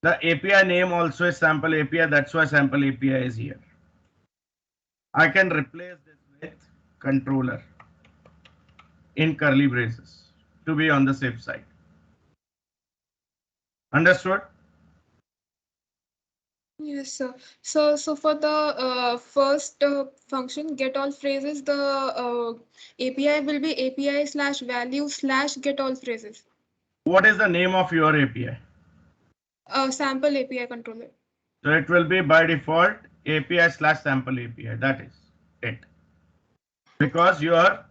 the API name also is sample API. That's why sample API is here. I can replace this with controller in curly braces to be on the safe side. Understood? Yes, sir. So for the first function, get all phrases, the API will be API slash value slash get all phrases. What is the name of your API? Sample API controller. So it will be by default API slash sample API. That is it. Because your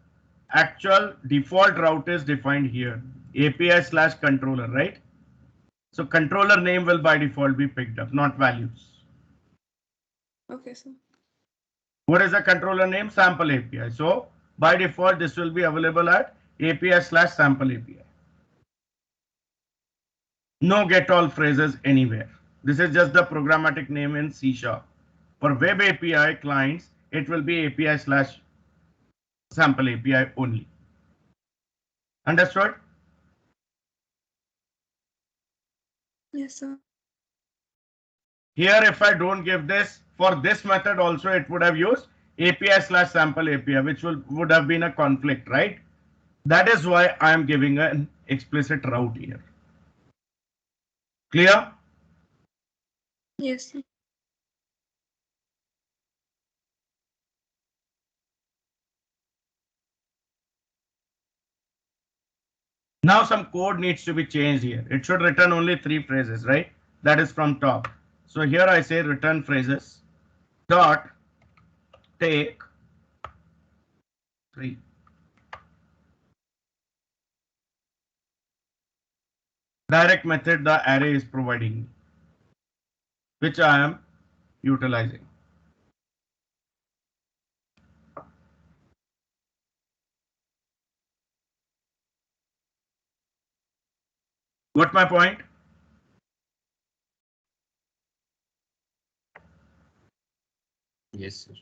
actual default route is defined here. API slash controller, right? So controller name will by default be picked up, not values. Okay, sir. What is the controller name? Sample API. So by default, this will be available at API slash sample API. No get all phrases anywhere. This is just the programmatic name in C#. For web API clients, it will be API slash sample API only. Understood? Yes, sir. Here, if I don't give this, for this method also, it would have used API slash sample API, which would have been a conflict, right? That is why I am giving an explicit route here. Clear? Yes, sir. Now some code needs to be changed here. It should return only 3 phrases, right? That is from top. So here I say return phrases dot take 3. Direct method the array is providing me, which I am utilizing. Got my point? Yes, sir.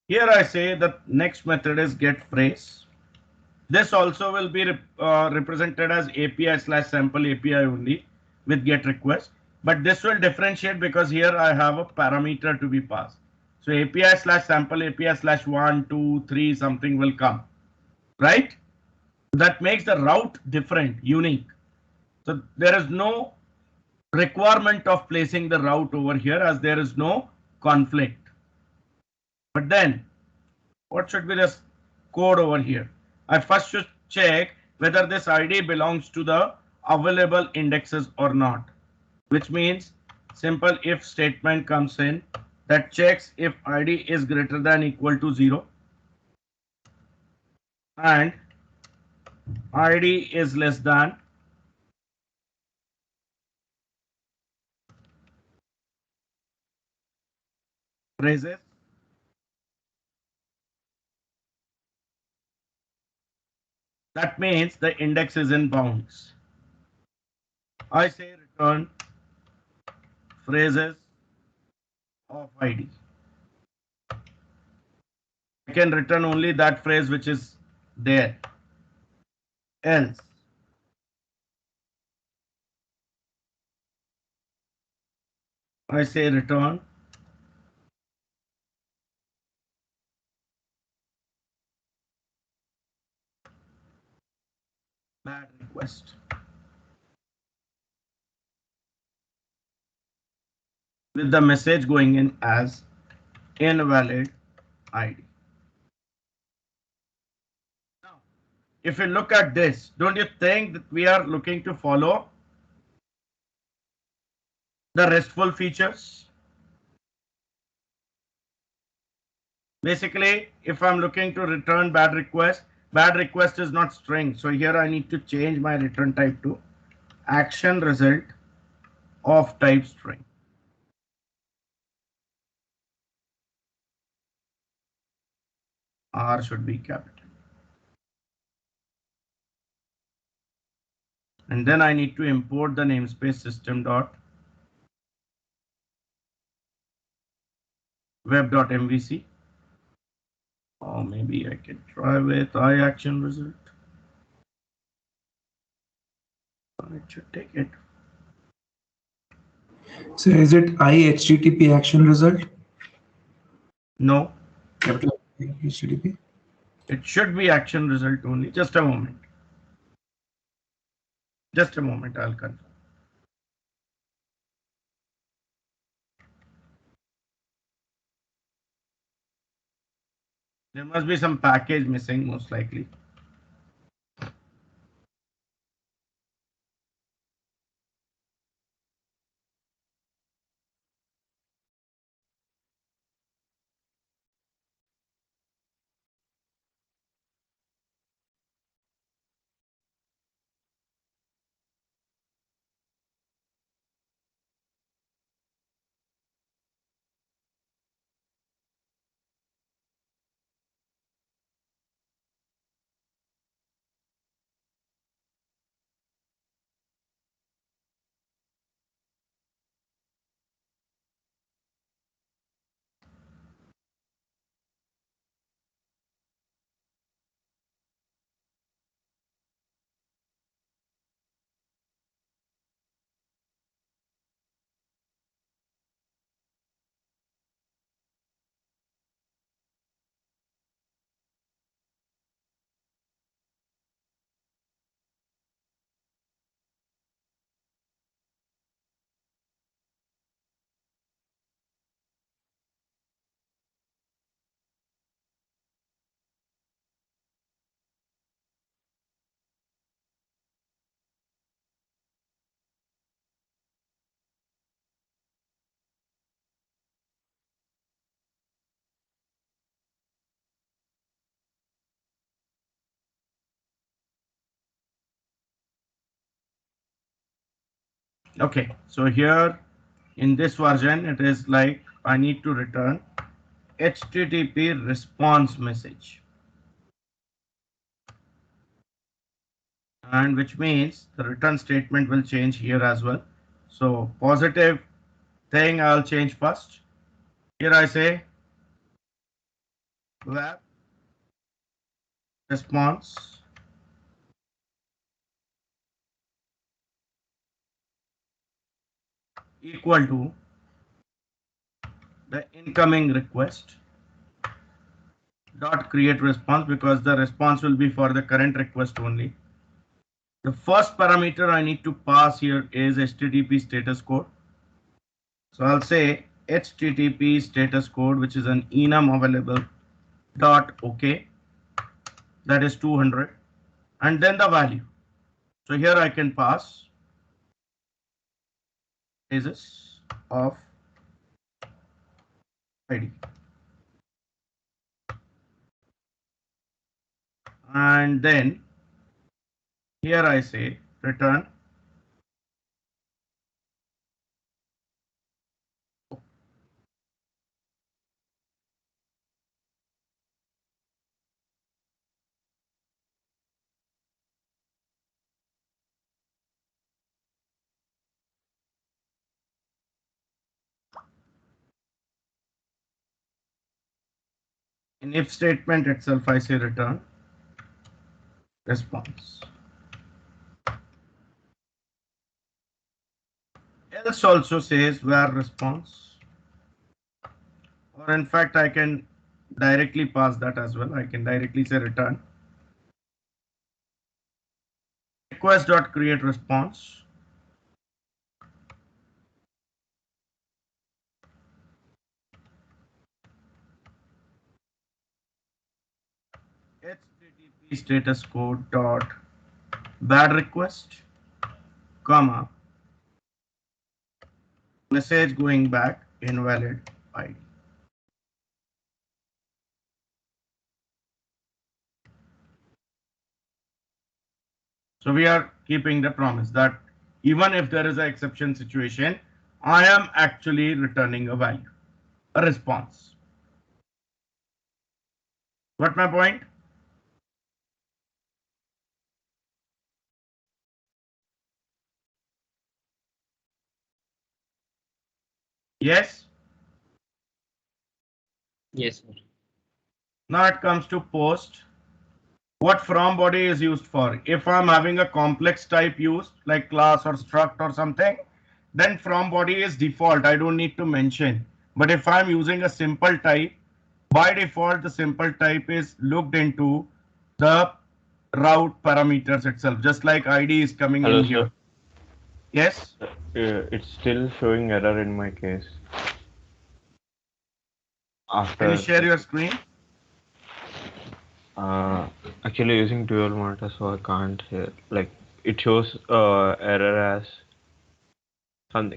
Here I say the next method is get phrase. This also will be represented as API slash sample API only with get request. But this will differentiate because here I have a parameter to be passed. So API slash sample API slash 1, 2, 3 something will come, right? That makes the route different, unique. So there is no requirement of placing the route over here as there is no conflict. But then what should be this code over here? I first should check whether this ID belongs to the available indexes or not, which means simple if statement comes in that checks if ID is greater than equal to 0 and ID is less than phrases. That means the index is in bounds. I say return phrases of ID. I can return only that phrase which is there. Else, I say return bad request with the message going in as invalid ID. if you look at this, don't you think that we are looking to follow the RESTful features? Basically, if I'm looking to return bad request is not string. So here I need to change my return type to action result of type string. R should be capital. And then I need to import the namespace system dot web.mvc. Or maybe I can try with I action result. It should take it. So is it HTTP action result? No, Capital HTTP. it should be action result only. Just a moment. Just a moment, I'll confirm. There must be some package missing, most likely. Okay, so here in this version, it is like I need to return HTTP response message. And which means the return statement will change here as well. So positive thing I'll change first. Here I say web response equal to the incoming request dot create response, because the response will be for the current request only. The first parameter I need to pass here is HTTP status code. So I'll say HTTP status code, which is an enum available dot OK, that is 200, and then the value. So here I can pass phases of ID, and then here I say return in if statement itself. I say return response. Else also says where response, or in fact I can directly pass that as well. I can directly say return request dot create response HTTP status code dot bad request, comma, message going back invalid ID. So we are keeping the promise that even if there is an exception situation, I am actually returning a value, a response. What my point? Yes. Yes, sir. Now it comes to post. What from body is used for? If I'm having a complex type used like class or struct or something, then from body is default. I don't need to mention. But if I'm using a simple type, by default, the simple type is looked into the route parameters itself, just like ID is coming Hello, in sir. here. Yes. It's still showing error in my case. Can you After share your screen? actually using dual monitor, so I can't hear. Like it shows error as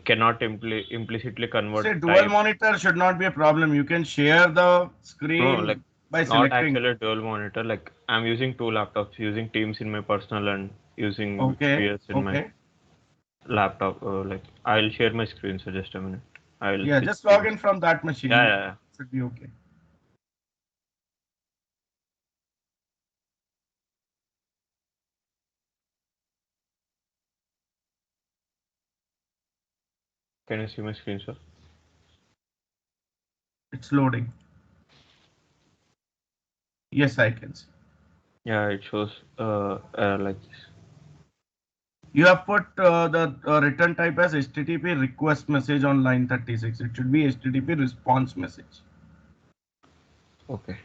cannot implicitly convert Say dual type. monitor should not be a problem. You can share the No, screen like by not selecting. actually dual monitor. Like I'm using two laptops, using Teams in my personal and using Okay. VS in my Okay. laptop. Like I'll share my screen. So just a minute. I'll Yeah, switch just log screens. in from that Yeah, machine. yeah, yeah. Should be okay. Can you see my screen, sir? It's loading. Yes, I can see. Yeah, it shows error like this. You have put the return type as HTTP request message on line 36. It should be HTTP response message. Okay.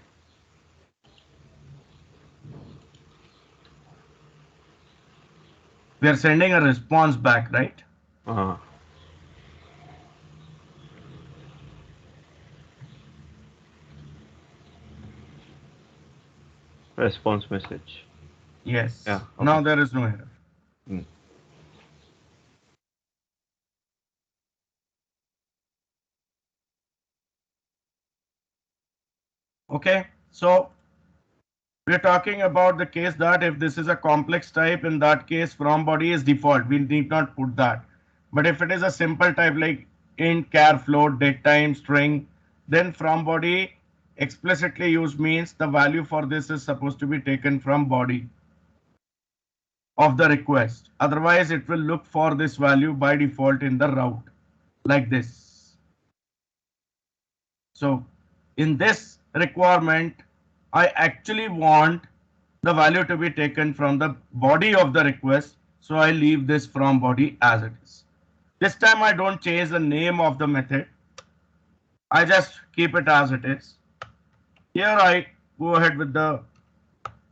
We are sending a response back, right? Uh, response message. Yes. Yeah. Now Okay. there is no error. Mm. Okay. So we're talking about the case that if this is a complex type, in that case, from body is default. We need not put that. But if it is a simple type like int, char, float, date time, string, then from body explicitly used means the value for this is supposed to be taken from body of the request. Otherwise, it will look for this value by default in the route like this. So in this requirement, I actually want the value to be taken from the body of the request. So I leave this from body as it is. This time I don't change the name of the method. I just keep it as it is. Here I go ahead with the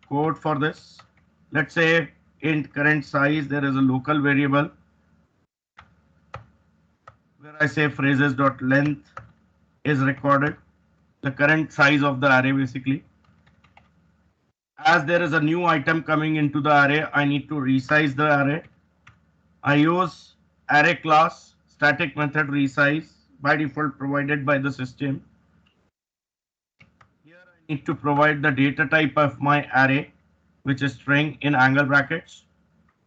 code for this. Let's say int current size, there is a local variable where I say phrases.length is recorded, the current size of the array basically. As there is a new item coming into the array, I need to resize the array. I use array class static method resize by default provided by the system. Here I need to provide the data type of my array, which is string in angle brackets.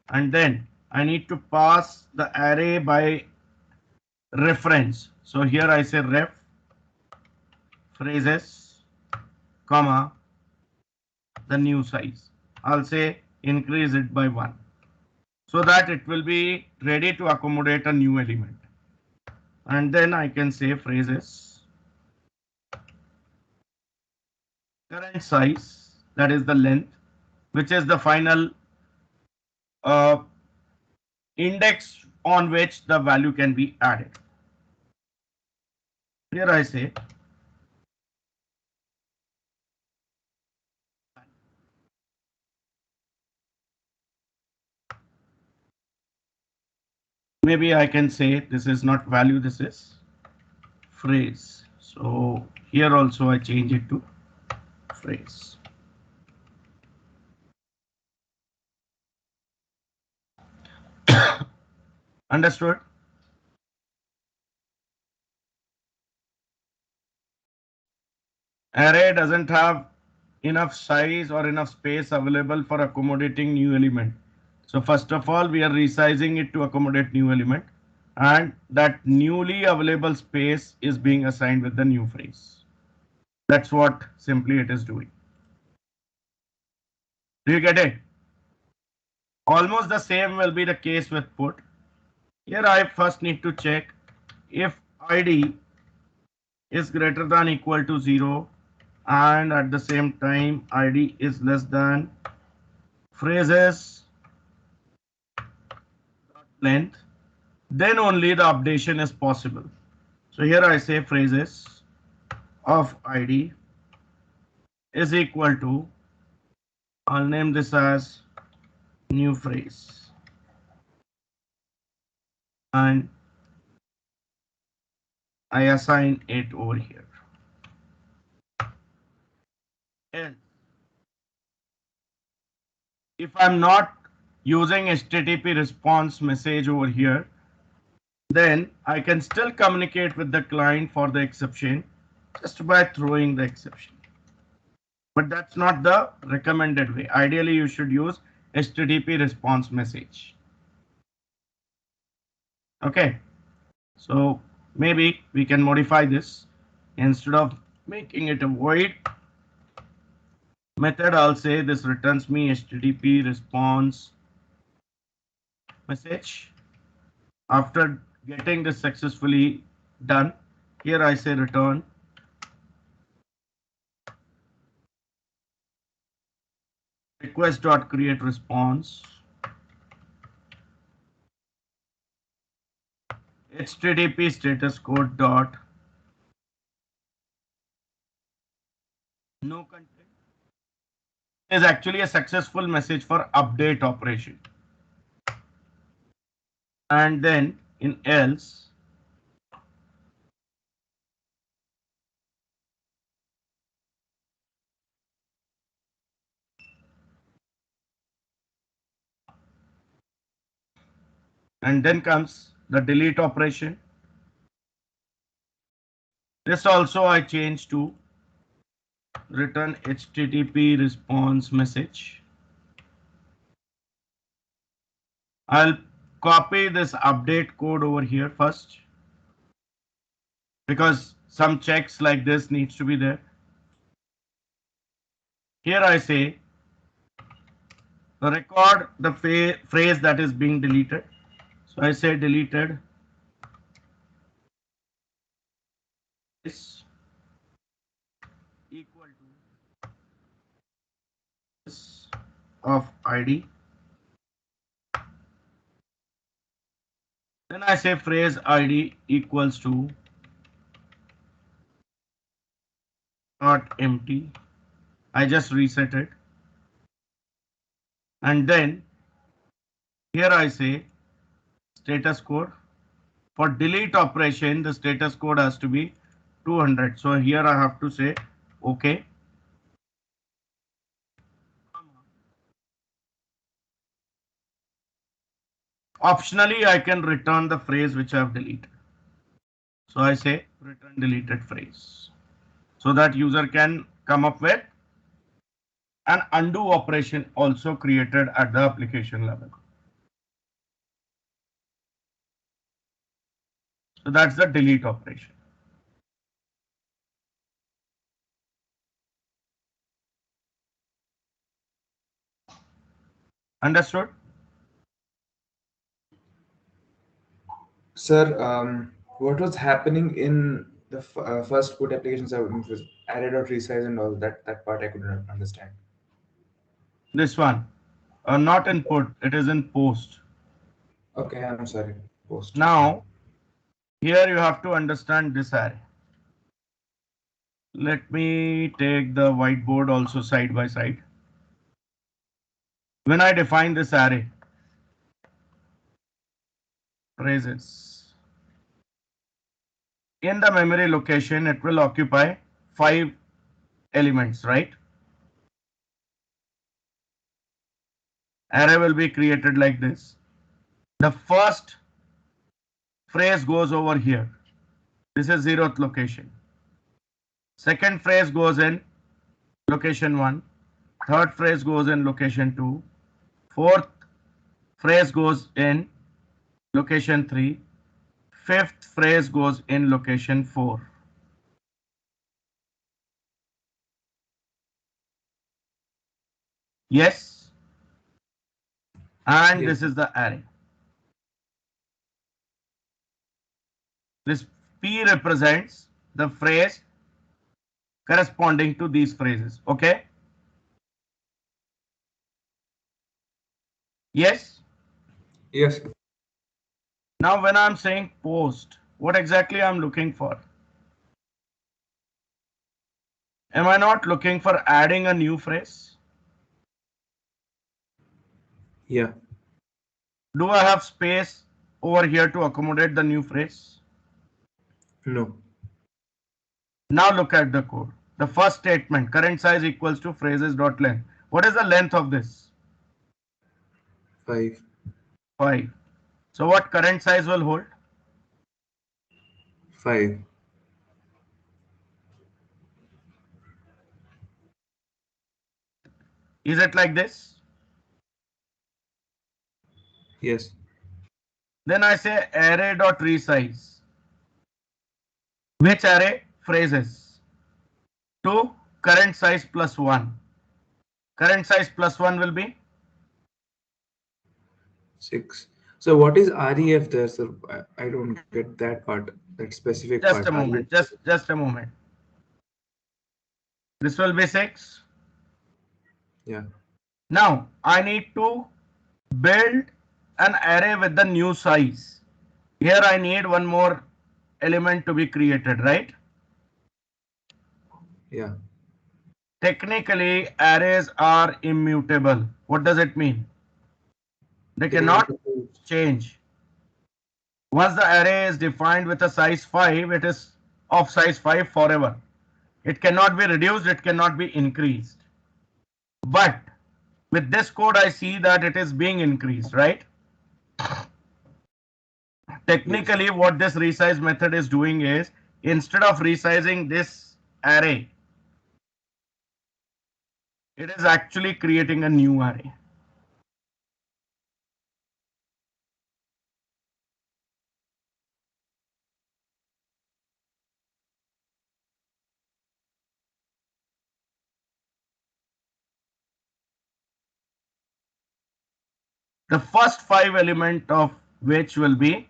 And then I need to pass the array by reference. So here I say ref phrases, comma, the new size. I'll say increase it by 1 so that it will be ready to accommodate a new element. And then I can say phrases current size, that is the length, which is the final uh, index on which the value can be added. Here I say maybe I can say this is not value, this is phrase. So here also I change it to phrase. Understood? Array doesn't have enough size or enough space available for accommodating new element. So first of all, we are resizing it to accommodate new element, and that newly available space is being assigned with the new phrase. That's what simply it is doing. Do you get it? Almost the same will be the case with put. Here I first need to check if id is greater than equal to 0 and at the same time id is less than phrases length, then only the updation is possible. So here I say phrases of id is equal to, I'll name this as new phrase, and I assign it over here. Else, if I'm not using HTTP response message over here, then I can still communicate with the client for the exception just by throwing the exception. But that's not the recommended way. Ideally, you should use HTTP response message. Okay, so maybe we can modify this. Instead of making it a void method, I'll say this returns me HTTP response message. After getting this successfully done, here I say return request.create response HTTP status code dot no content is actually a successful message for update operation. And then in else, and then comes the delete operation. This also I change to return HTTP response message. I'll copy this update code over here first, because some checks like this needs to be there. Here I say record the phrase that is being deleted. So I say deleted is equal to this of id. Then I say phrase id equals to not empty. I just reset it. And then here I say status code. For delete operation, the status code has to be 200. So here I have to say OK. Optionally, I can return the phrase which I have deleted. So I say return deleted phrase, so that user can come up with an undo operation also created at the application level. So that's the delete operation. Understood? Sir, what was happening in the first put applications was array.resize and all that part I could not understand. This one, not in put, it is in post. Okay, I'm sorry. Post. Now, here you have to understand this array. Let me take the whiteboard also side by side. When I define this array, phrases, in the memory location, it will occupy 5 elements, right? Array will be created like this. The first phrase goes over here. This is 0th location. Second phrase goes in location 1. Third phrase goes in location 2. Fourth phrase goes in location 3. Fifth phrase goes in location 4. Yes? And Yes. this is the array. This P represents the phrase corresponding to these phrases. Okay? Yes? Yes. Now when I'm saying post, what exactly I'm looking for? Am I not looking for adding a new phrase? Yeah. Do I have space over here to accommodate the new phrase? No. Now look at the code. The first statement, current size equals to phrases dot length. What is the length of this? 5. 5. So what current size will hold? 5. Is it like this? Yes. Then I say array dot resize. Which array? Phrases. 2 current size plus 1. Current size plus 1 will be 6. So what is REF there, sir? I don't get that part, that specific just part. a moment. Just a moment. This will be 6. Yeah. Now I need to build an array with the new size. Here I need one more element to be created, right? Yeah. Technically, arrays are immutable. What does it mean? They They cannot cannot be changed. change. Once the array is defined with a size 5, it is of size 5 forever. It cannot be reduced, it cannot be increased. But with this code, I see that it is being increased, right? Technically, Yes. what this resize method is doing is, instead of resizing this array, it is actually creating a new array. The first 5 element of which will be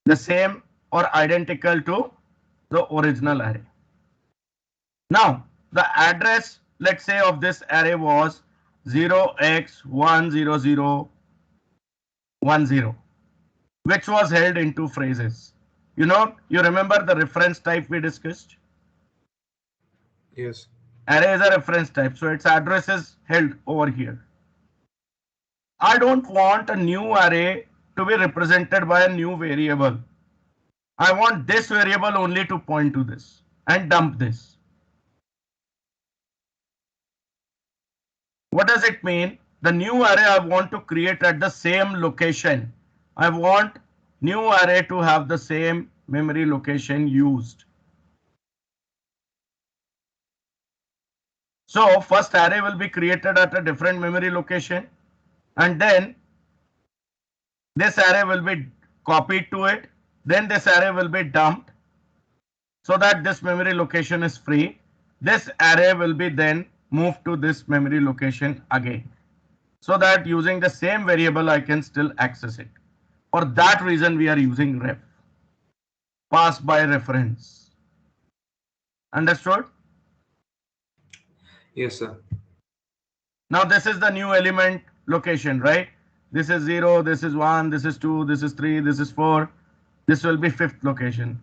the same or identical to the original array. Now, the address, let's say, of this array was 0x10010, which was held into phrases. You remember the reference type we discussed? Yes. Array is a reference type, so its address is held over here. I don't want a new array to be represented by a new variable. I want this variable only to point to this and dump this. What does it mean? The new array I want to create at the same location. I want new array to have the same memory location used. So first array will be created at a different memory location, and then this array will be copied to it. Then this array will be dumped so that this memory location is free. This array will be then moved to this memory location again, so that using the same variable I can still access it. For that reason we are using ref, pass by reference. Understood? Yes, sir. Now this is the new element location, right? This is 0, this is 1, this is 2, this is 3, this is 4. This will be 5th location.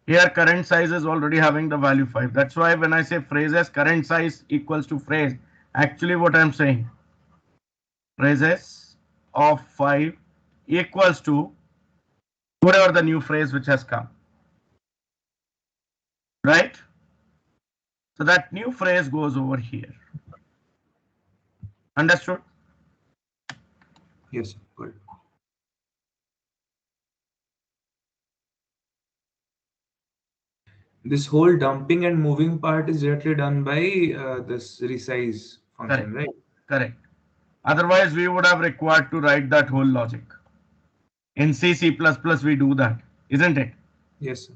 Here current size is already having the value 5. That's why when I say phrases current size equals to phrase, actually what I'm saying, phrases of 5 equals to whatever the new phrase which has come, right? So that new phrase goes over here. Understood? Yes, sir. Good. This whole dumping and moving part is directly done by this resize function, right? Correct. Otherwise, we would have required to write that whole logic. In C, C++, we do that, isn't it? Yes, sir.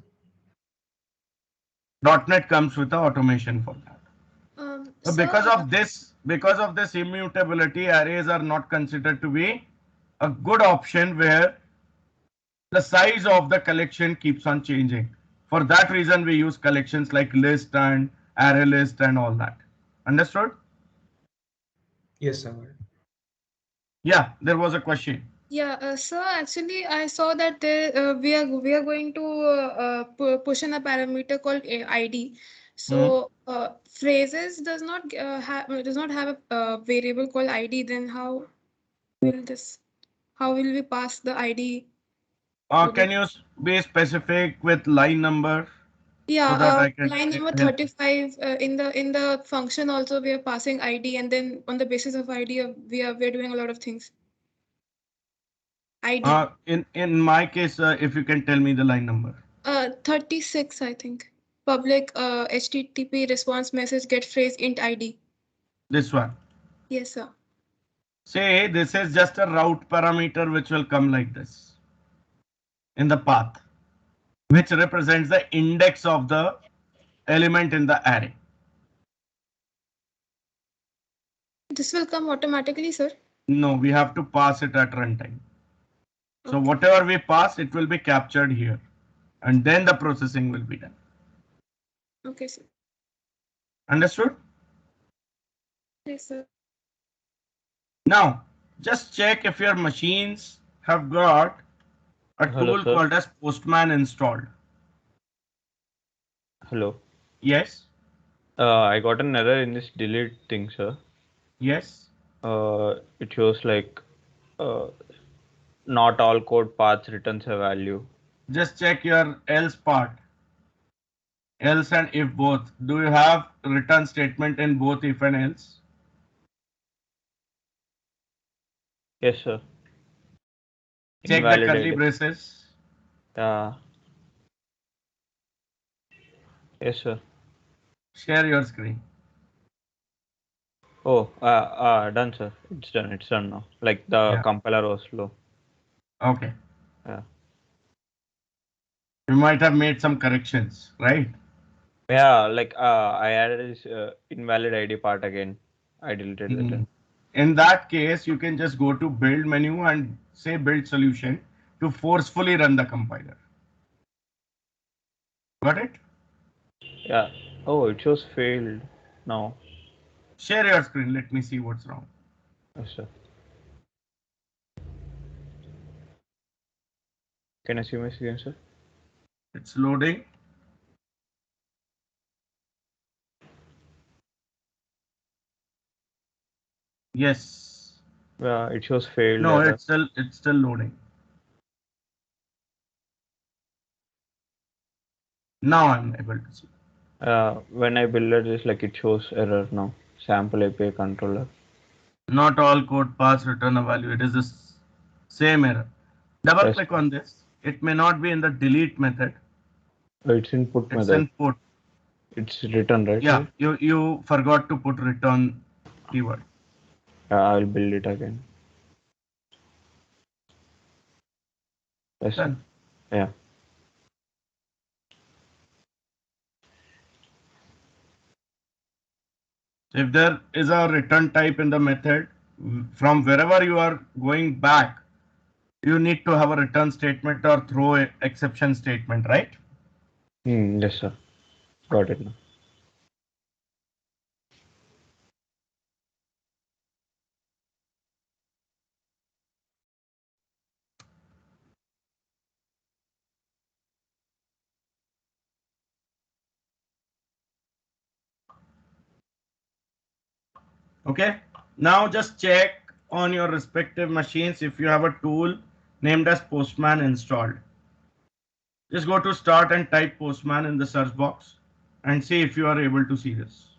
.NET comes with the automation for that. So So, because of this immutability, arrays are not considered to be a good option where the size of the collection keeps on changing. For that reason, we use collections like list and array list and all that. Understood? Yes, sir. Yeah, there was a question. yeah, so actually I saw that we are going to push in a parameter called ID. So phrases does not have a variable called ID. Then how will we pass the ID? Can you be specific with line number Yeah, so that I can line number help? 35 in the function also we are passing ID, and then on the basis of ID we are doing a lot of things. ID. In my case, if you can tell me the line number. 36 I think. Public HTTP response message get phrase int ID. This one. Yes, sir. Say this is just a route parameter which will come like this in the path, which represents the index of the element in the array. This will come automatically, sir. No, we have to pass it at runtime. So Okay. whatever we pass, it will be captured here, and then the processing will be done. Okay, sir. Understood? Yes, sir. Now, just check if your machines have got a Hello, tool sir. called as Postman installed. Hello. Yes? I got an error in this delete thing, sir. Yes? It shows like not all code paths returns a value. Just check your else part. Else and if both. Do you have return statement in both if and else? Yes, sir. Check the curly Invalidated. braces. Yeah. Yes, sir. Share your screen. Oh, done, sir. It's done. It's done now. Like the Yeah. compiler was slow. Okay. Yeah. You might have made some corrections, right? Yeah, like I added this invalid ID part again. I deleted that. Mhm. In that case, you can just go to build menu and say build solution to forcefully run the compiler. Got it? Yeah. Oh, it shows failed now. Share your screen. Let me see what's wrong. Yes, sir. Can I see my screen, sir? It's loading. Yes. Yeah, it shows failed No, error. it's still loading. Now I'm able to see. When I build this, like it shows error now. Sample API controller. Not all code paths return a value. It is the same error. Double Yes. click on this. It may not be in the delete method. It's input It's method. in put. It's written, right? Yeah, Sir? you forgot to put return keyword. I'll build it again. Yes, sir. Done. Yeah. If there is a return type in the method, from wherever you are going back, you need to have a return statement or throw a exception statement, right? Yes, sir. Got it now. Okay. Now just check on your respective machines if you have a tool named as Postman installed. Just go to start and type Postman in the search box and see if you are able to see this.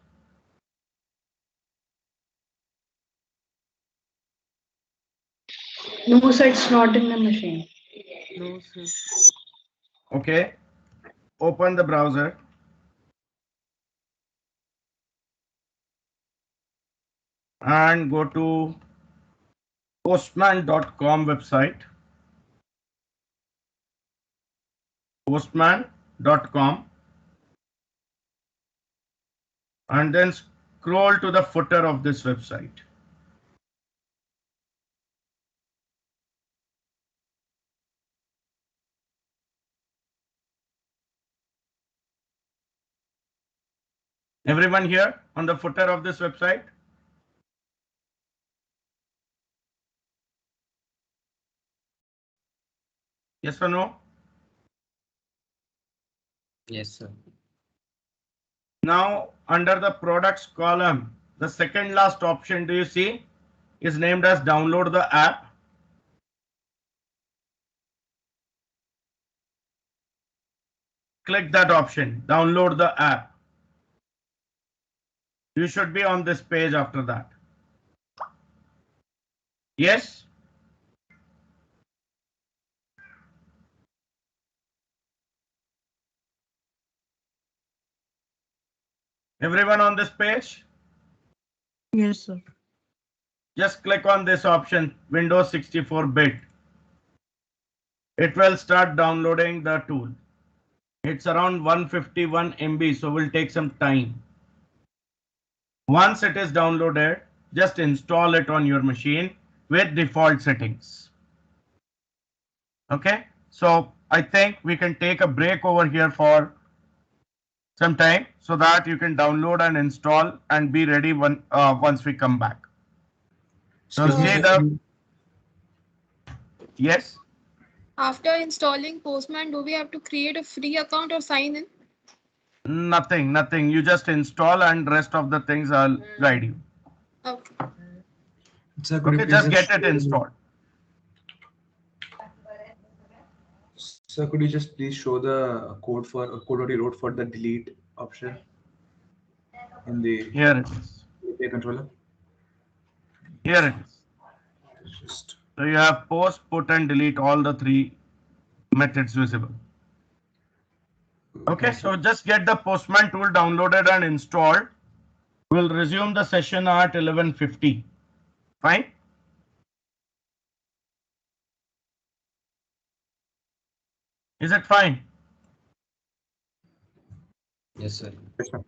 No, sir, it's not in the machine. No, sir. Okay. Open the browser. and go to postman.com website. Postman.com, and then scroll to the footer of this website. Everyone here on the footer of this website? Yes or no? Yes, sir. Now, under the products column, the second last option, do you see, is named as download the app. Click that option, download the app. You should be on this page after that. Yes? Everyone on this page? Yes, sir. Just click on this option, Windows 64-bit. It will start downloading the tool. It's around 151 MB, so will take some time. Once it is downloaded, just install it on your machine with default settings. Okay, so I think we can take a break over here for some time so that you can download and install and be ready once we come back. So Excuse me, see sir. the, yes, After installing Postman, do we have to create a free account or sign in? nothing. You just install and rest of the things I'll guide you. Okay. Sir, could you Okay, please just get it show- installed. Sir, could you just please show the code what you wrote for the delete option in the Here it is. API controller? Here it is. Just So you have post, put, and delete, all the three methods visible. Okay, so just get the Postman tool downloaded and installed. We'll resume the session at 11:50. Fine? Is it fine? Yes, sir. Yes, sir.